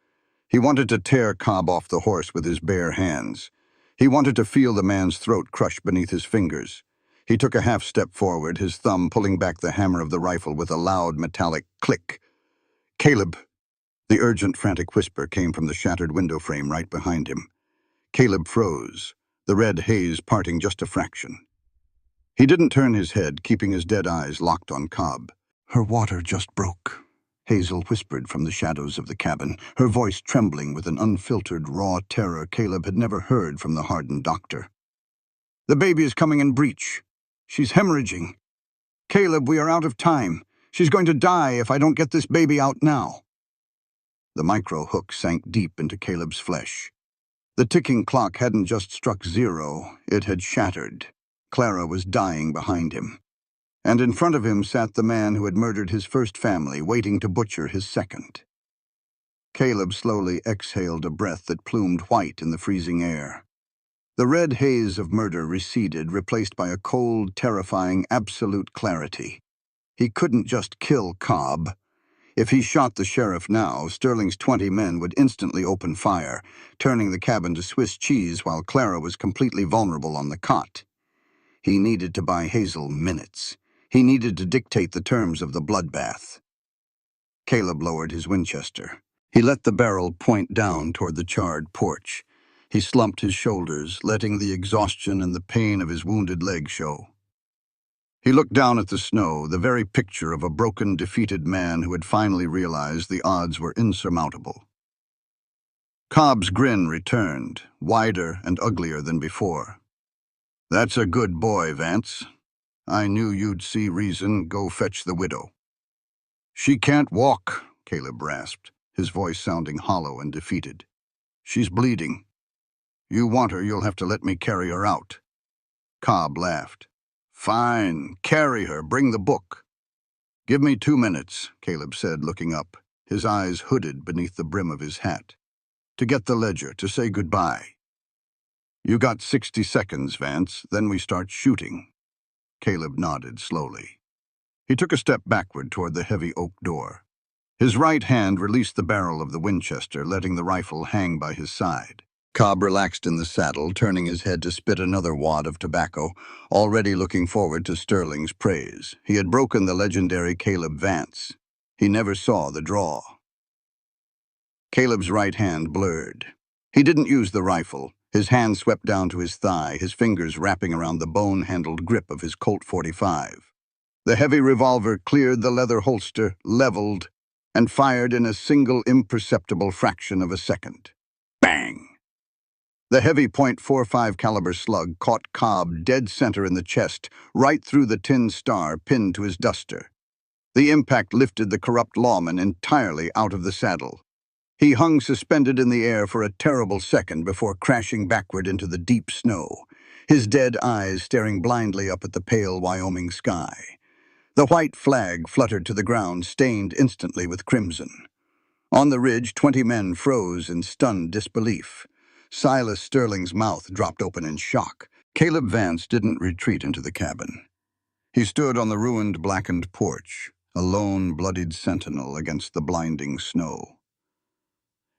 He wanted to tear Cobb off the horse with his bare hands. He wanted to feel the man's throat crush beneath his fingers. He took a half step forward, his thumb pulling back the hammer of the rifle with a loud metallic click. "Caleb!" The urgent, frantic whisper came from the shattered window frame right behind him. Caleb froze, the red haze parting just a fraction. He didn't turn his head, keeping his dead eyes locked on Cobb. "Her water just broke," Hazel whispered from the shadows of the cabin, her voice trembling with an unfiltered, raw terror Caleb had never heard from the hardened doctor. "The baby is coming in breach. She's hemorrhaging. Caleb, we are out of time. She's going to die if I don't get this baby out now." The micro hook sank deep into Caleb's flesh. The ticking clock hadn't just struck 0, it had shattered. Clara was dying behind him. And in front of him sat the man who had murdered his first family, waiting to butcher his second. Caleb slowly exhaled a breath that plumed white in the freezing air. The red haze of murder receded, replaced by a cold, terrifying, absolute clarity. He couldn't just kill Cobb. If he shot the sheriff now, Sterling's 20 men would instantly open fire, turning the cabin to Swiss cheese while Clara was completely vulnerable on the cot. He needed to buy Hazel minutes. He needed to dictate the terms of the bloodbath. Caleb lowered his Winchester. He let the barrel point down toward the charred porch. He slumped his shoulders, letting the exhaustion and the pain of his wounded leg show. He looked down at the snow, the very picture of a broken, defeated man who had finally realized the odds were insurmountable. Cobb's grin returned, wider and uglier than before. "That's a good boy, Vance. I knew you'd see reason. Go fetch the widow." "She can't walk," Caleb rasped, his voice sounding hollow and defeated. "She's bleeding. You want her, you'll have to let me carry her out." Cobb laughed. "Fine, carry her, bring the book." "Give me 2 minutes," Caleb said, looking up, his eyes hooded beneath the brim of his hat. "To get the ledger, to say goodbye." "You got 60 seconds, Vance, then we start shooting." Caleb nodded slowly. He took a step backward toward the heavy oak door. His right hand released the barrel of the Winchester, letting the rifle hang by his side. Cobb relaxed in the saddle, turning his head to spit another wad of tobacco, already looking forward to Sterling's praise. He had broken the legendary Caleb Vance. He never saw the draw. Caleb's right hand blurred. He didn't use the rifle. His hand swept down to his thigh, his fingers wrapping around the bone-handled grip of his Colt .45. The heavy revolver cleared the leather holster, leveled, and fired in a single imperceptible fraction of a second. Bang! The heavy .45 caliber slug caught Cobb dead center in the chest, right through the tin star pinned to his duster. The impact lifted the corrupt lawman entirely out of the saddle. He hung suspended in the air for a terrible second before crashing backward into the deep snow, his dead eyes staring blindly up at the pale Wyoming sky. The white flag fluttered to the ground, stained instantly with crimson. On the ridge, 20 men froze in stunned disbelief. Silas Sterling's mouth dropped open in shock. Caleb Vance didn't retreat into the cabin. He stood on the ruined, blackened porch, a lone, bloodied sentinel against the blinding snow.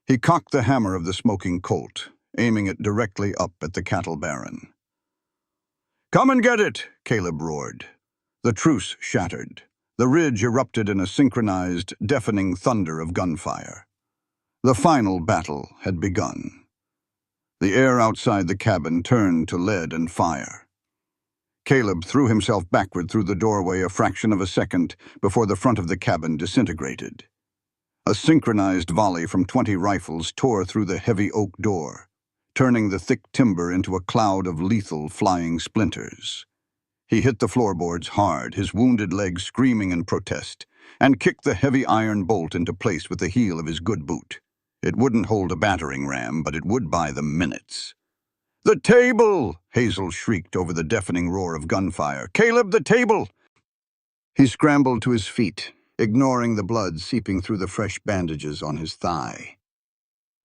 He cocked the hammer of the smoking Colt, aiming it directly up at the cattle baron. "Come and get it!" Caleb roared. The truce shattered. The ridge erupted in a synchronized, deafening thunder of gunfire. The final battle had begun. The air outside the cabin turned to lead and fire. Caleb threw himself backward through the doorway a fraction of a second before the front of the cabin disintegrated. A synchronized volley from 20 rifles tore through the heavy oak door, turning the thick timber into a cloud of lethal flying splinters. He hit the floorboards hard, his wounded leg screaming in protest, and kicked the heavy iron bolt into place with the heel of his good boot. It wouldn't hold a battering ram, but it would buy them minutes. "The table!" Hazel shrieked over the deafening roar of gunfire. "Caleb, the table!" He scrambled to his feet, ignoring the blood seeping through the fresh bandages on his thigh.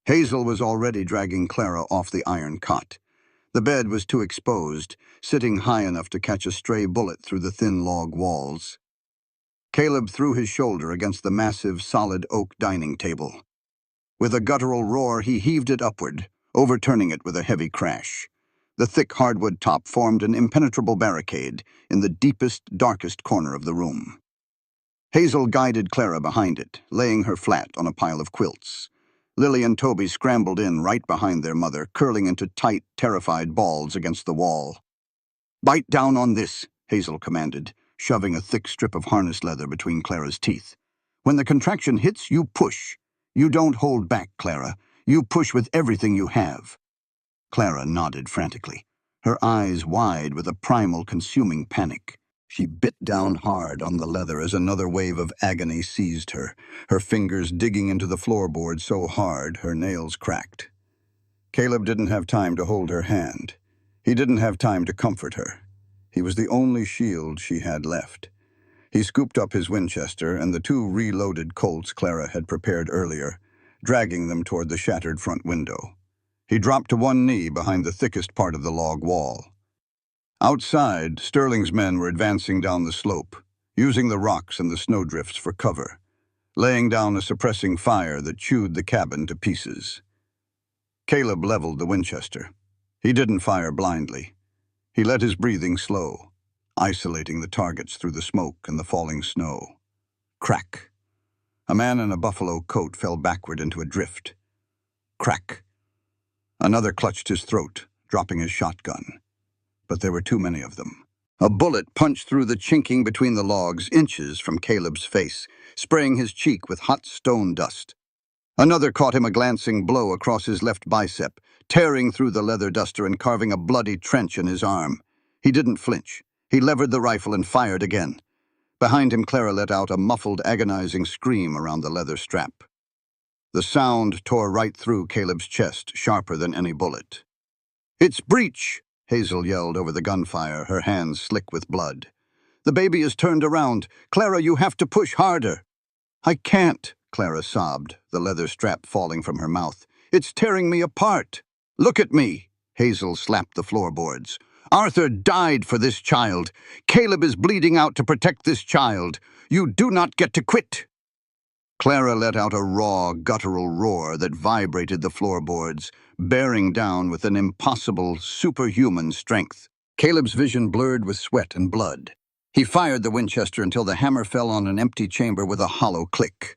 Hazel was already dragging Clara off the iron cot. The bed was too exposed, sitting high enough to catch a stray bullet through the thin log walls. Caleb threw his shoulder against the massive, solid oak dining table. With a guttural roar, he heaved it upward, overturning it with a heavy crash. The thick hardwood top formed an impenetrable barricade in the deepest, darkest corner of the room. Hazel guided Clara behind it, laying her flat on a pile of quilts. Lily and Toby scrambled in right behind their mother, curling into tight, terrified balls against the wall. "Bite down on this," Hazel commanded, shoving a thick strip of harness leather between Clara's teeth. "When the contraction hits, you push. You don't hold back, Clara. You push with everything you have." Clara nodded frantically, her eyes wide with a primal, consuming panic. She bit down hard on the leather as another wave of agony seized her, her fingers digging into the floorboard so hard her nails cracked. Caleb didn't have time to hold her hand. He didn't have time to comfort her. He was the only shield she had left. He scooped up his Winchester and the two reloaded Colts Clara had prepared earlier, dragging them toward the shattered front window. He dropped to one knee behind the thickest part of the log wall. Outside, Sterling's men were advancing down the slope, using the rocks and the snowdrifts for cover, laying down a suppressing fire that chewed the cabin to pieces. Caleb leveled the Winchester. He didn't fire blindly. He let his breathing slow, isolating the targets through the smoke and the falling snow. Crack. A man in a buffalo coat fell backward into a drift. Crack. Another clutched his throat, dropping his shotgun. But there were too many of them. A bullet punched through the chinking between the logs, inches from Caleb's face, spraying his cheek with hot stone dust. Another caught him a glancing blow across his left bicep, tearing through the leather duster and carving a bloody trench in his arm. He didn't flinch. He levered the rifle and fired again. Behind him, Clara let out a muffled, agonizing scream around the leather strap. The sound tore right through Caleb's chest, sharper than any bullet. "It's breach!" Hazel yelled over the gunfire, her hands slick with blood. "The baby is turned around. Clara, you have to push harder." "I can't," Clara sobbed, the leather strap falling from her mouth. "It's tearing me apart." "Look at me," Hazel slapped the floorboards. "Arthur died for this child. Caleb is bleeding out to protect this child. You do not get to quit." Clara let out a raw, guttural roar that vibrated the floorboards, bearing down with an impossible, superhuman strength. Caleb's vision blurred with sweat and blood. He fired the Winchester until the hammer fell on an empty chamber with a hollow click.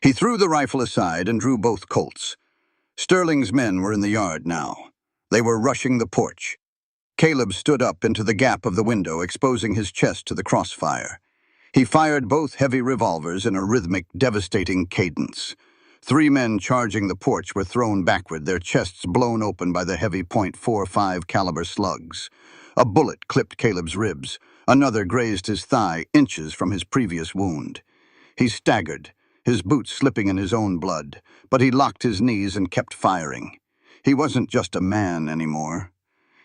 He threw the rifle aside and drew both Colts. Sterling's men were in the yard now. They were rushing the porch. Caleb stood up into the gap of the window, exposing his chest to the crossfire. He fired both heavy revolvers in a rhythmic, devastating cadence. Three men charging the porch were thrown backward, their chests blown open by the heavy .45 caliber slugs. A bullet clipped Caleb's ribs. Another grazed his thigh, inches from his previous wound. He staggered, his boots slipping in his own blood, but he locked his knees and kept firing. He wasn't just a man anymore.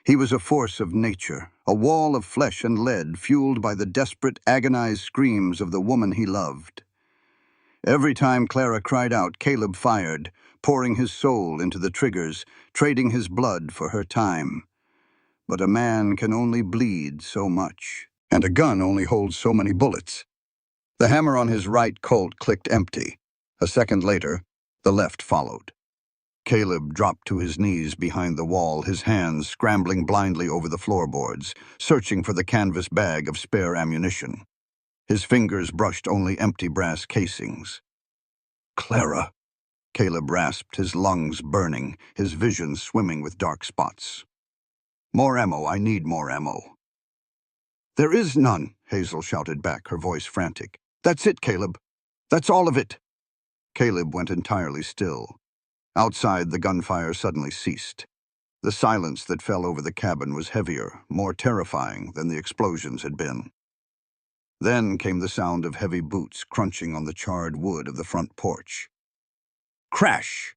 He was a force of nature, a wall of flesh and lead fueled by the desperate, agonized screams of the woman he loved. Every time Clara cried out, Caleb fired, pouring his soul into the triggers, trading his blood for her time. But a man can only bleed so much, and a gun only holds so many bullets. The hammer on his right Colt clicked empty. A second later, the left followed. Caleb dropped to his knees behind the wall, his hands scrambling blindly over the floorboards, searching for the canvas bag of spare ammunition. His fingers brushed only empty brass casings. "Clara," Caleb rasped, his lungs burning, his vision swimming with dark spots. "More ammo, I need more ammo." "There is none," Hazel shouted back, her voice frantic. "That's it, Caleb. That's all of it." Caleb went entirely still. Outside, the gunfire suddenly ceased. The silence that fell over the cabin was heavier, more terrifying than the explosions had been. Then came the sound of heavy boots crunching on the charred wood of the front porch. Crash!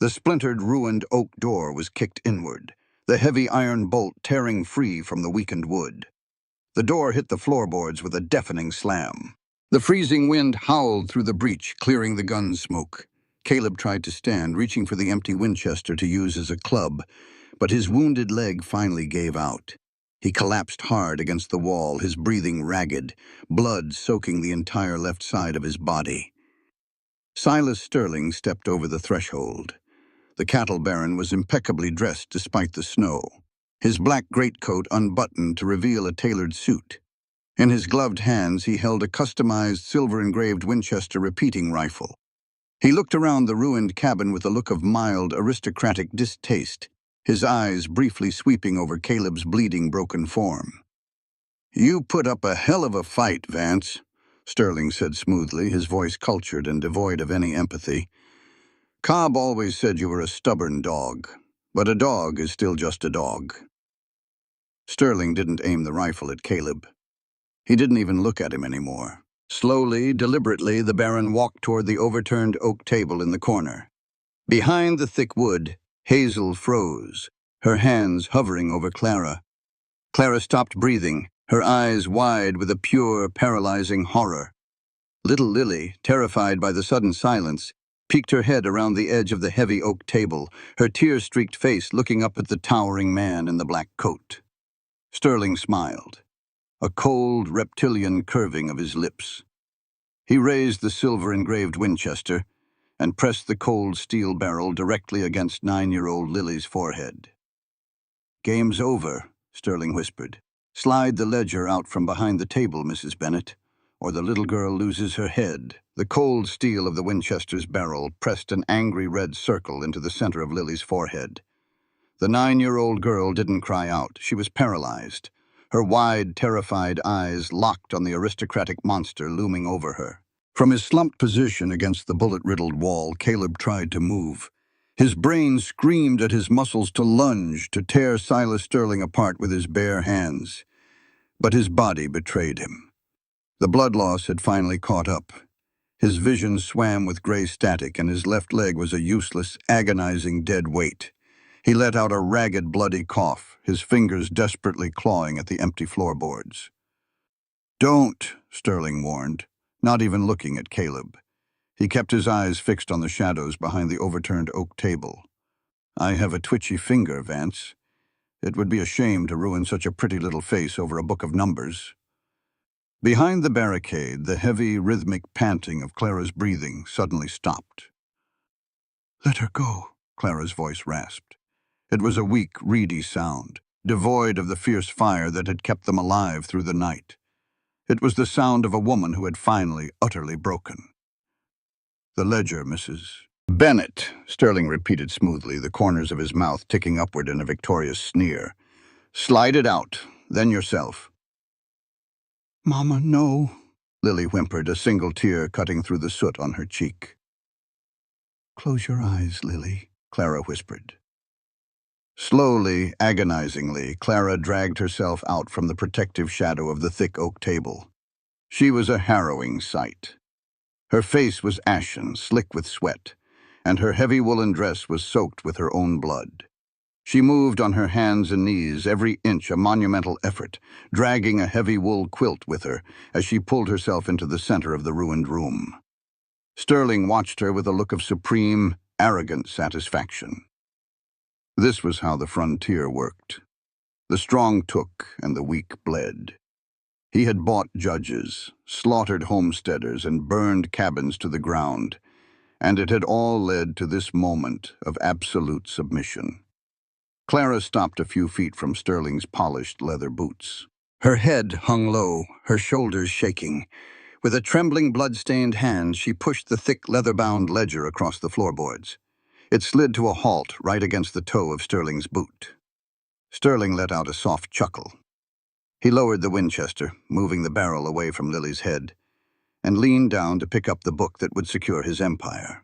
The splintered, ruined oak door was kicked inward, the heavy iron bolt tearing free from the weakened wood. The door hit the floorboards with a deafening slam. The freezing wind howled through the breach, clearing the gun smoke. Caleb tried to stand, reaching for the empty Winchester to use as a club, but his wounded leg finally gave out. He collapsed hard against the wall, his breathing ragged, blood soaking the entire left side of his body. Silas Sterling stepped over the threshold. The cattle baron was impeccably dressed despite the snow, his black greatcoat unbuttoned to reveal a tailored suit. In his gloved hands he held a customized silver-engraved Winchester repeating rifle. He looked around the ruined cabin with a look of mild, aristocratic distaste, his eyes briefly sweeping over Caleb's bleeding, broken form. "You put up a hell of a fight, Vance," Sterling said smoothly, his voice cultured and devoid of any empathy. "Cobb always said you were a stubborn dog, but a dog is still just a dog." Sterling didn't aim the rifle at Caleb. He didn't even look at him anymore. Slowly, deliberately, the Baron walked toward the overturned oak table in the corner. Behind the thick wood, Hazel froze, her hands hovering over Clara. Clara stopped breathing, her eyes wide with a pure, paralyzing horror. Little Lily, terrified by the sudden silence, peeked her head around the edge of the heavy oak table, her tear-streaked face looking up at the towering man in the black coat. Sterling smiled, a cold, reptilian curving of his lips. He raised the silver-engraved Winchester and pressed the cold steel barrel directly against 9-year-old Lily's forehead. "Game's over," Sterling whispered. "Slide the ledger out from behind the table, Mrs. Bennet, or the little girl loses her head." The cold steel of the Winchester's barrel pressed an angry red circle into the center of Lily's forehead. The 9-year-old girl didn't cry out. She was paralyzed, her wide, terrified eyes locked on the aristocratic monster looming over her. From his slumped position against the bullet-riddled wall, Caleb tried to move. His brain screamed at his muscles to lunge, to tear Silas Sterling apart with his bare hands. But his body betrayed him. The blood loss had finally caught up. His vision swam with gray static, and his left leg was a useless, agonizing dead weight. He let out a ragged, bloody cough, his fingers desperately clawing at the empty floorboards. "Don't," Sterling warned, not even looking at Caleb. He kept his eyes fixed on the shadows behind the overturned oak table. "I have a twitchy finger, Vance. It would be a shame to ruin such a pretty little face over a book of numbers." Behind the barricade, the heavy, rhythmic panting of Clara's breathing suddenly stopped. "Let her go," Clara's voice rasped. It was a weak, reedy sound, devoid of the fierce fire that had kept them alive through the night. It was the sound of a woman who had finally, utterly broken. "The ledger, Mrs. Bennet," Sterling repeated smoothly, the corners of his mouth ticking upward in a victorious sneer. "Slide it out, then yourself." "Mama, no," Lily whimpered, a single tear cutting through the soot on her cheek. "Close your eyes, Lily," Clara whispered. Slowly, agonizingly, Clara dragged herself out from the protective shadow of the thick oak table. She was a harrowing sight. Her face was ashen, slick with sweat, and her heavy woolen dress was soaked with her own blood. She moved on her hands and knees, every inch a monumental effort, dragging a heavy wool quilt with her as she pulled herself into the center of the ruined room. Sterling watched her with a look of supreme, arrogant satisfaction. This was how the frontier worked. The strong took and the weak bled. He had bought judges, slaughtered homesteaders, and burned cabins to the ground, and it had all led to this moment of absolute submission. Clara stopped a few feet from Sterling's polished leather boots. Her head hung low, her shoulders shaking. With a trembling, blood-stained hand, she pushed the thick, leather-bound ledger across the floorboards. It slid to a halt right against the toe of Sterling's boot. Sterling let out a soft chuckle. He lowered the Winchester, moving the barrel away from Lily's head, and leaned down to pick up the book that would secure his empire.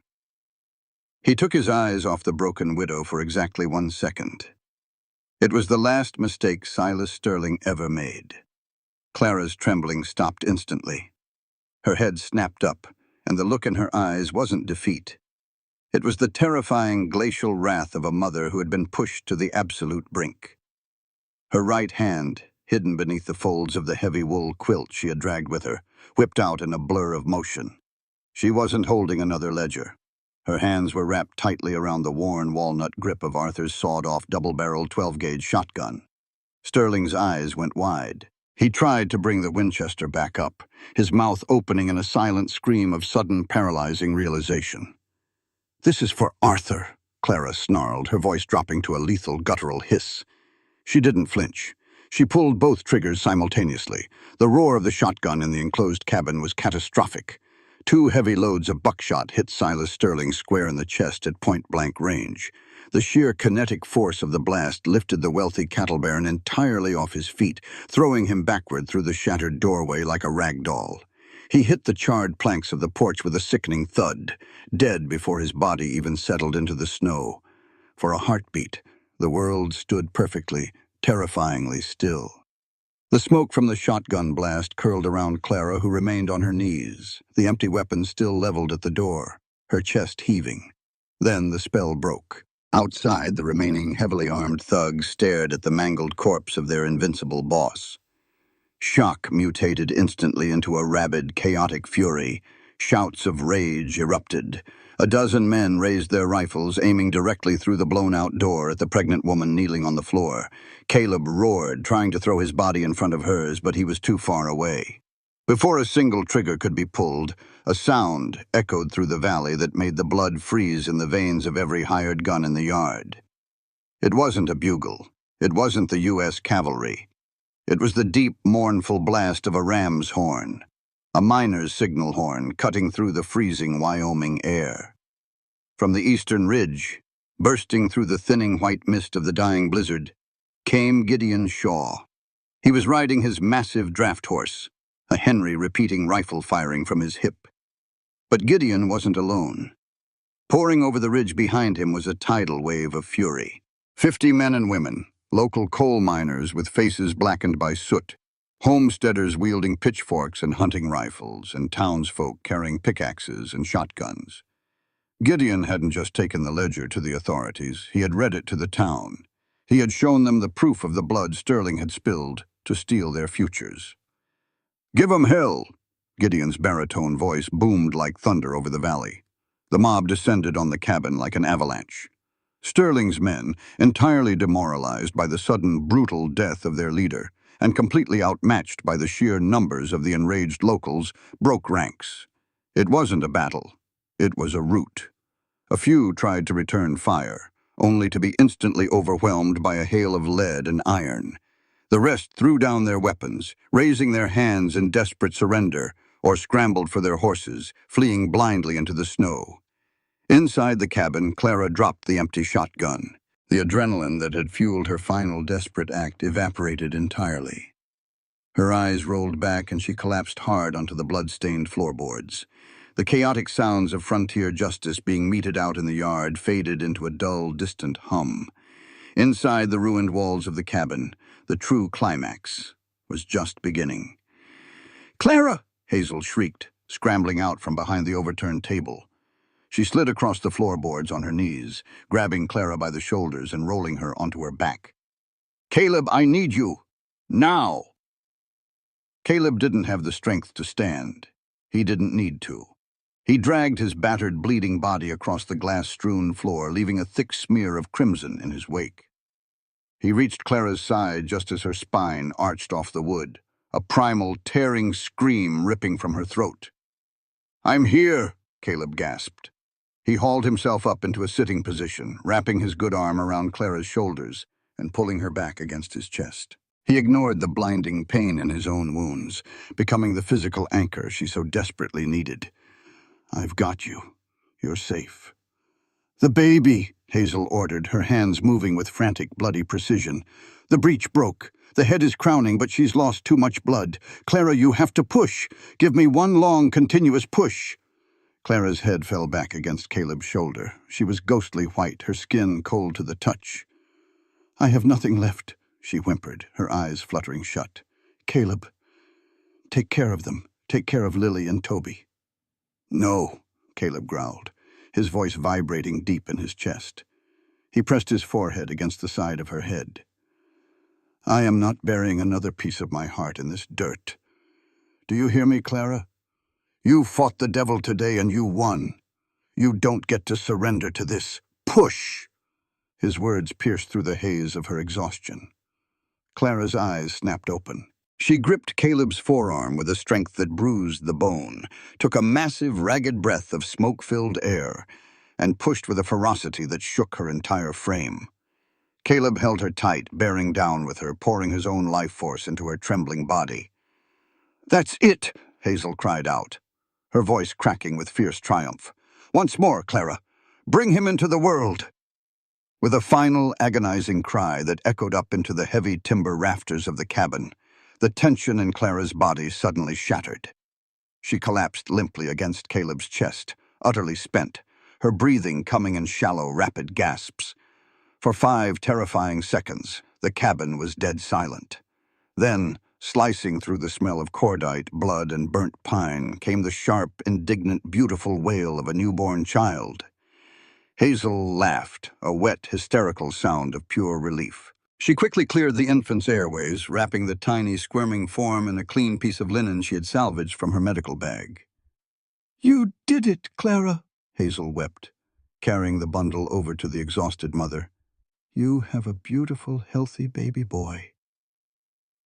He took his eyes off the broken widow for exactly 1 second. It was the last mistake Silas Sterling ever made. Clara's trembling stopped instantly. Her head snapped up, and the look in her eyes wasn't defeat. It was the terrifying glacial wrath of a mother who had been pushed to the absolute brink. Her right hand, hidden beneath the folds of the heavy wool quilt she had dragged with her, whipped out in a blur of motion. She wasn't holding another ledger. Her hands were wrapped tightly around the worn walnut grip of Arthur's sawed-off double-barreled 12-gauge shotgun. Sterling's eyes went wide. He tried to bring the Winchester back up, his mouth opening in a silent scream of sudden, paralyzing realization. "This is for Arthur," Clara snarled, her voice dropping to a lethal, guttural hiss. She didn't flinch. She pulled both triggers simultaneously. The roar of the shotgun in the enclosed cabin was catastrophic. 2 heavy loads of buckshot hit Silas Sterling square in the chest at point-blank range. The sheer kinetic force of the blast lifted the wealthy cattle baron entirely off his feet, throwing him backward through the shattered doorway like a rag doll. He hit the charred planks of the porch with a sickening thud, dead before his body even settled into the snow. For a heartbeat, the world stood perfectly, terrifyingly still. The smoke from the shotgun blast curled around Clara, who remained on her knees, the empty weapon still leveled at the door, her chest heaving. Then the spell broke. Outside, the remaining heavily armed thugs stared at the mangled corpse of their invincible boss. Shock mutated instantly into a rabid, chaotic fury. Shouts of rage erupted. A dozen men raised their rifles, aiming directly through the blown-out door at the pregnant woman kneeling on the floor. Caleb roared, trying to throw his body in front of hers, but he was too far away. Before a single trigger could be pulled, a sound echoed through the valley that made the blood freeze in the veins of every hired gun in the yard. It wasn't a bugle. It wasn't the U.S. cavalry. It was the deep, mournful blast of a ram's horn, a miner's signal horn cutting through the freezing Wyoming air. From the eastern ridge, bursting through the thinning white mist of the dying blizzard, came Gideon Shaw. He was riding his massive draft horse, a Henry repeating rifle firing from his hip. But Gideon wasn't alone. Pouring over the ridge behind him was a tidal wave of fury. 50 men and women, local coal miners with faces blackened by soot, homesteaders wielding pitchforks and hunting rifles, and townsfolk carrying pickaxes and shotguns. Gideon hadn't just taken the ledger to the authorities, he had read it to the town. He had shown them the proof of the blood Sterling had spilled to steal their futures. "Give 'em hell!" Gideon's baritone voice boomed like thunder over the valley. The mob descended on the cabin like an avalanche. Sterling's men, entirely demoralized by the sudden, brutal death of their leader, and completely outmatched by the sheer numbers of the enraged locals, broke ranks. It wasn't a battle. It was a rout. A few tried to return fire, only to be instantly overwhelmed by a hail of lead and iron. The rest threw down their weapons, raising their hands in desperate surrender, or scrambled for their horses, fleeing blindly into the snow. Inside the cabin, Clara dropped the empty shotgun. The adrenaline that had fueled her final desperate act evaporated entirely. Her eyes rolled back and she collapsed hard onto the blood-stained floorboards. The chaotic sounds of frontier justice being meted out in the yard faded into a dull, distant hum. Inside the ruined walls of the cabin, the true climax was just beginning. "Clara!" Hazel shrieked, scrambling out from behind the overturned table. She slid across the floorboards on her knees, grabbing Clara by the shoulders and rolling her onto her back. "Caleb, I need you. Now!" Caleb didn't have the strength to stand. He didn't need to. He dragged his battered, bleeding body across the glass-strewn floor, leaving a thick smear of crimson in his wake. He reached Clara's side just as her spine arched off the wood, a primal, tearing scream ripping from her throat. "I'm here," Caleb gasped. He hauled himself up into a sitting position, wrapping his good arm around Clara's shoulders and pulling her back against his chest. He ignored the blinding pain in his own wounds, becoming the physical anchor she so desperately needed. "I've got you. You're safe." "The baby," Hazel ordered, her hands moving with frantic, bloody precision. "The breech broke. The head is crowning, but she's lost too much blood. Clara, you have to push. Give me one long, continuous push." Clara's head fell back against Caleb's shoulder. She was ghostly white, her skin cold to the touch. "I have nothing left," she whimpered, her eyes fluttering shut. "Caleb, take care of them. Take care of Lily and Toby." "No," Caleb growled. his voice vibrating deep in his chest. He pressed his forehead against the side of her head. "I am not burying another piece of my heart in this dirt. Do you hear me, Clara? You fought the devil today and you won. You don't get to surrender to this. Push!" His words pierced through the haze of her exhaustion. Clara's eyes snapped open. She gripped Caleb's forearm with a strength that bruised the bone, took a massive, ragged breath of smoke-filled air, and pushed with a ferocity that shook her entire frame. Caleb held her tight, bearing down with her, pouring his own life force into her trembling body. "That's it!" Hazel cried out, her voice cracking with fierce triumph. "Once more, Clara! Bring him into the world!" With a final, agonizing cry that echoed up into the heavy timber rafters of the cabin, the tension in Clara's body suddenly shattered. She collapsed limply against Caleb's chest, utterly spent, her breathing coming in shallow, rapid gasps. For 5 terrifying seconds, the cabin was dead silent. Then, slicing through the smell of cordite, blood, and burnt pine, came the sharp, indignant, beautiful wail of a newborn child. Hazel laughed, a wet, hysterical sound of pure relief. She quickly cleared the infant's airways, wrapping the tiny, squirming form in a clean piece of linen she had salvaged from her medical bag. "You did it, Clara," Hazel wept, carrying the bundle over to the exhausted mother. "You have a beautiful, healthy baby boy."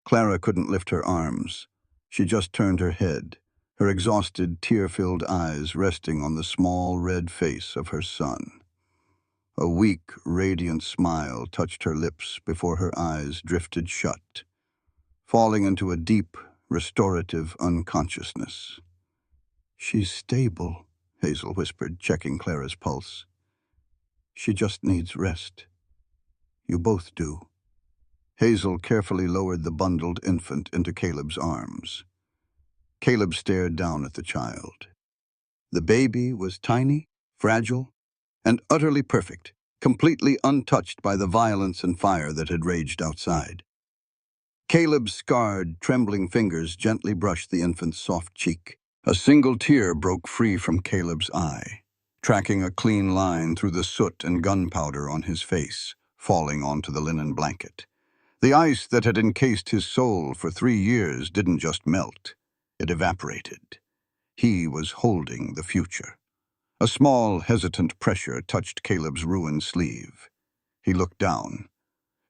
Clara couldn't lift her arms. She just turned her head, her exhausted, tear-filled eyes resting on the small, red face of her son. A weak, radiant smile touched her lips before her eyes drifted shut, falling into a deep, restorative unconsciousness. "She's stable," Hazel whispered, checking Clara's pulse. "She just needs rest. You both do." Hazel carefully lowered the bundled infant into Caleb's arms. Caleb stared down at the child. The baby was tiny, fragile, and utterly perfect, completely untouched by the violence and fire that had raged outside. Caleb's scarred, trembling fingers gently brushed the infant's soft cheek. A single tear broke free from Caleb's eye, tracking a clean line through the soot and gunpowder on his face, falling onto the linen blanket. The ice that had encased his soul for 3 years didn't just melt, it evaporated. He was holding the future. A small, hesitant pressure touched Caleb's ruined sleeve. He looked down.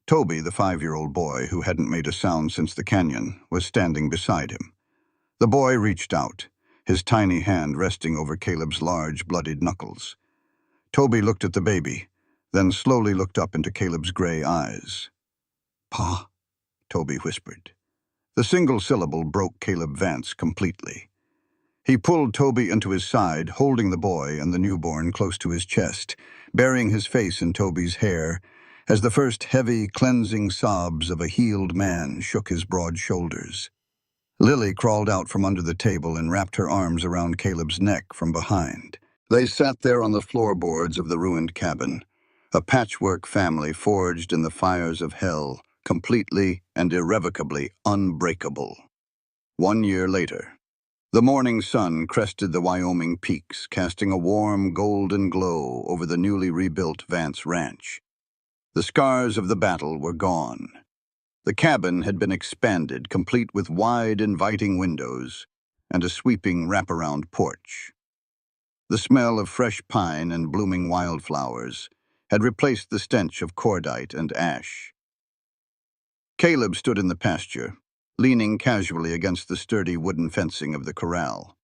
Toby, the 5-year-old boy who hadn't made a sound since the canyon, was standing beside him. The boy reached out, his tiny hand resting over Caleb's large, bloodied knuckles. Toby looked at the baby, then slowly looked up into Caleb's gray eyes. "Pa," Toby whispered. The single syllable broke Caleb Vance completely. He pulled Toby into his side, holding the boy and the newborn close to his chest, burying his face in Toby's hair, as the first heavy, cleansing sobs of a healed man shook his broad shoulders. Lily crawled out from under the table and wrapped her arms around Caleb's neck from behind. They sat there on the floorboards of the ruined cabin, a patchwork family forged in the fires of hell, completely and irrevocably unbreakable. 1 year later, the morning sun crested the Wyoming peaks, casting a warm, golden glow over the newly rebuilt Vance Ranch. The scars of the battle were gone. The cabin had been expanded, complete with wide, inviting windows and a sweeping wraparound porch. The smell of fresh pine and blooming wildflowers had replaced the stench of cordite and ash. Caleb stood in the pasture, leaning casually against the sturdy wooden fencing of the corral.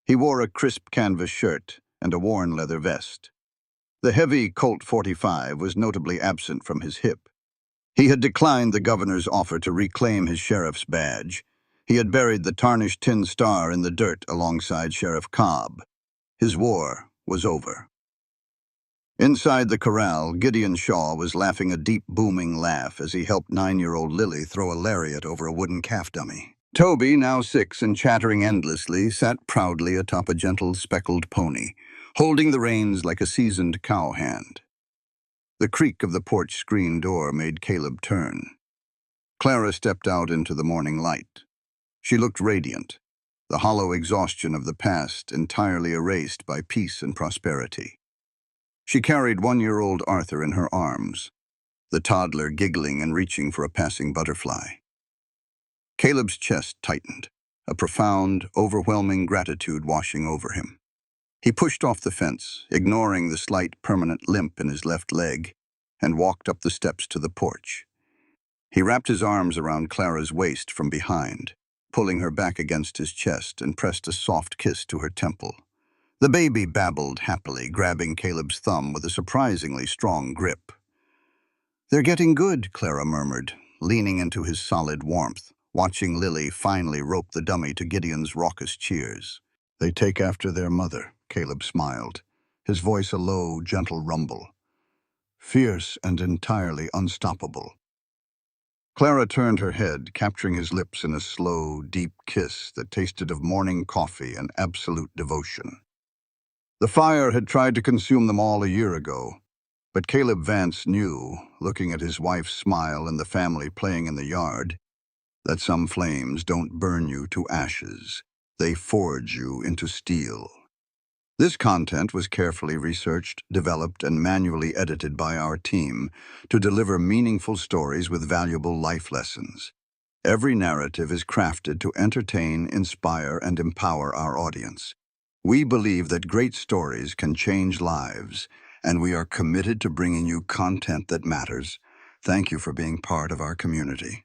He wore a crisp canvas shirt and a worn leather vest. The heavy Colt .45 was notably absent from his hip. He had declined the governor's offer to reclaim his sheriff's badge. He had buried the tarnished tin star in the dirt alongside Sheriff Cobb. His war was over. Inside the corral, Gideon Shaw was laughing a deep, booming laugh as he helped 9-year-old Lily throw a lariat over a wooden calf dummy. Toby, now 6 and chattering endlessly, sat proudly atop a gentle, speckled pony, holding the reins like a seasoned cowhand. The creak of the porch screen door made Caleb turn. Clara stepped out into the morning light. She looked radiant, the hollow exhaustion of the past entirely erased by peace and prosperity. She carried 1-year-old Arthur in her arms, the toddler giggling and reaching for a passing butterfly. Caleb's chest tightened, a profound, overwhelming gratitude washing over him. He pushed off the fence, ignoring the slight permanent limp in his left leg, and walked up the steps to the porch. He wrapped his arms around Clara's waist from behind, pulling her back against his chest, and pressed a soft kiss to her temple. The baby babbled happily, grabbing Caleb's thumb with a surprisingly strong grip. "They're getting good," Clara murmured, leaning into his solid warmth, watching Lily finally rope the dummy to Gideon's raucous cheers. "They take after their mother," Caleb smiled, his voice a low, gentle rumble. "Fierce and entirely unstoppable." Clara turned her head, capturing his lips in a slow, deep kiss that tasted of morning coffee and absolute devotion. The fire had tried to consume them all a year ago, but Caleb Vance knew, looking at his wife's smile and the family playing in the yard, that some flames don't burn you to ashes. They forge you into steel. This content was carefully researched, developed, and manually edited by our team to deliver meaningful stories with valuable life lessons. Every narrative is crafted to entertain, inspire, and empower our audience. We believe that great stories can change lives, and we are committed to bringing you content that matters. Thank you for being part of our community.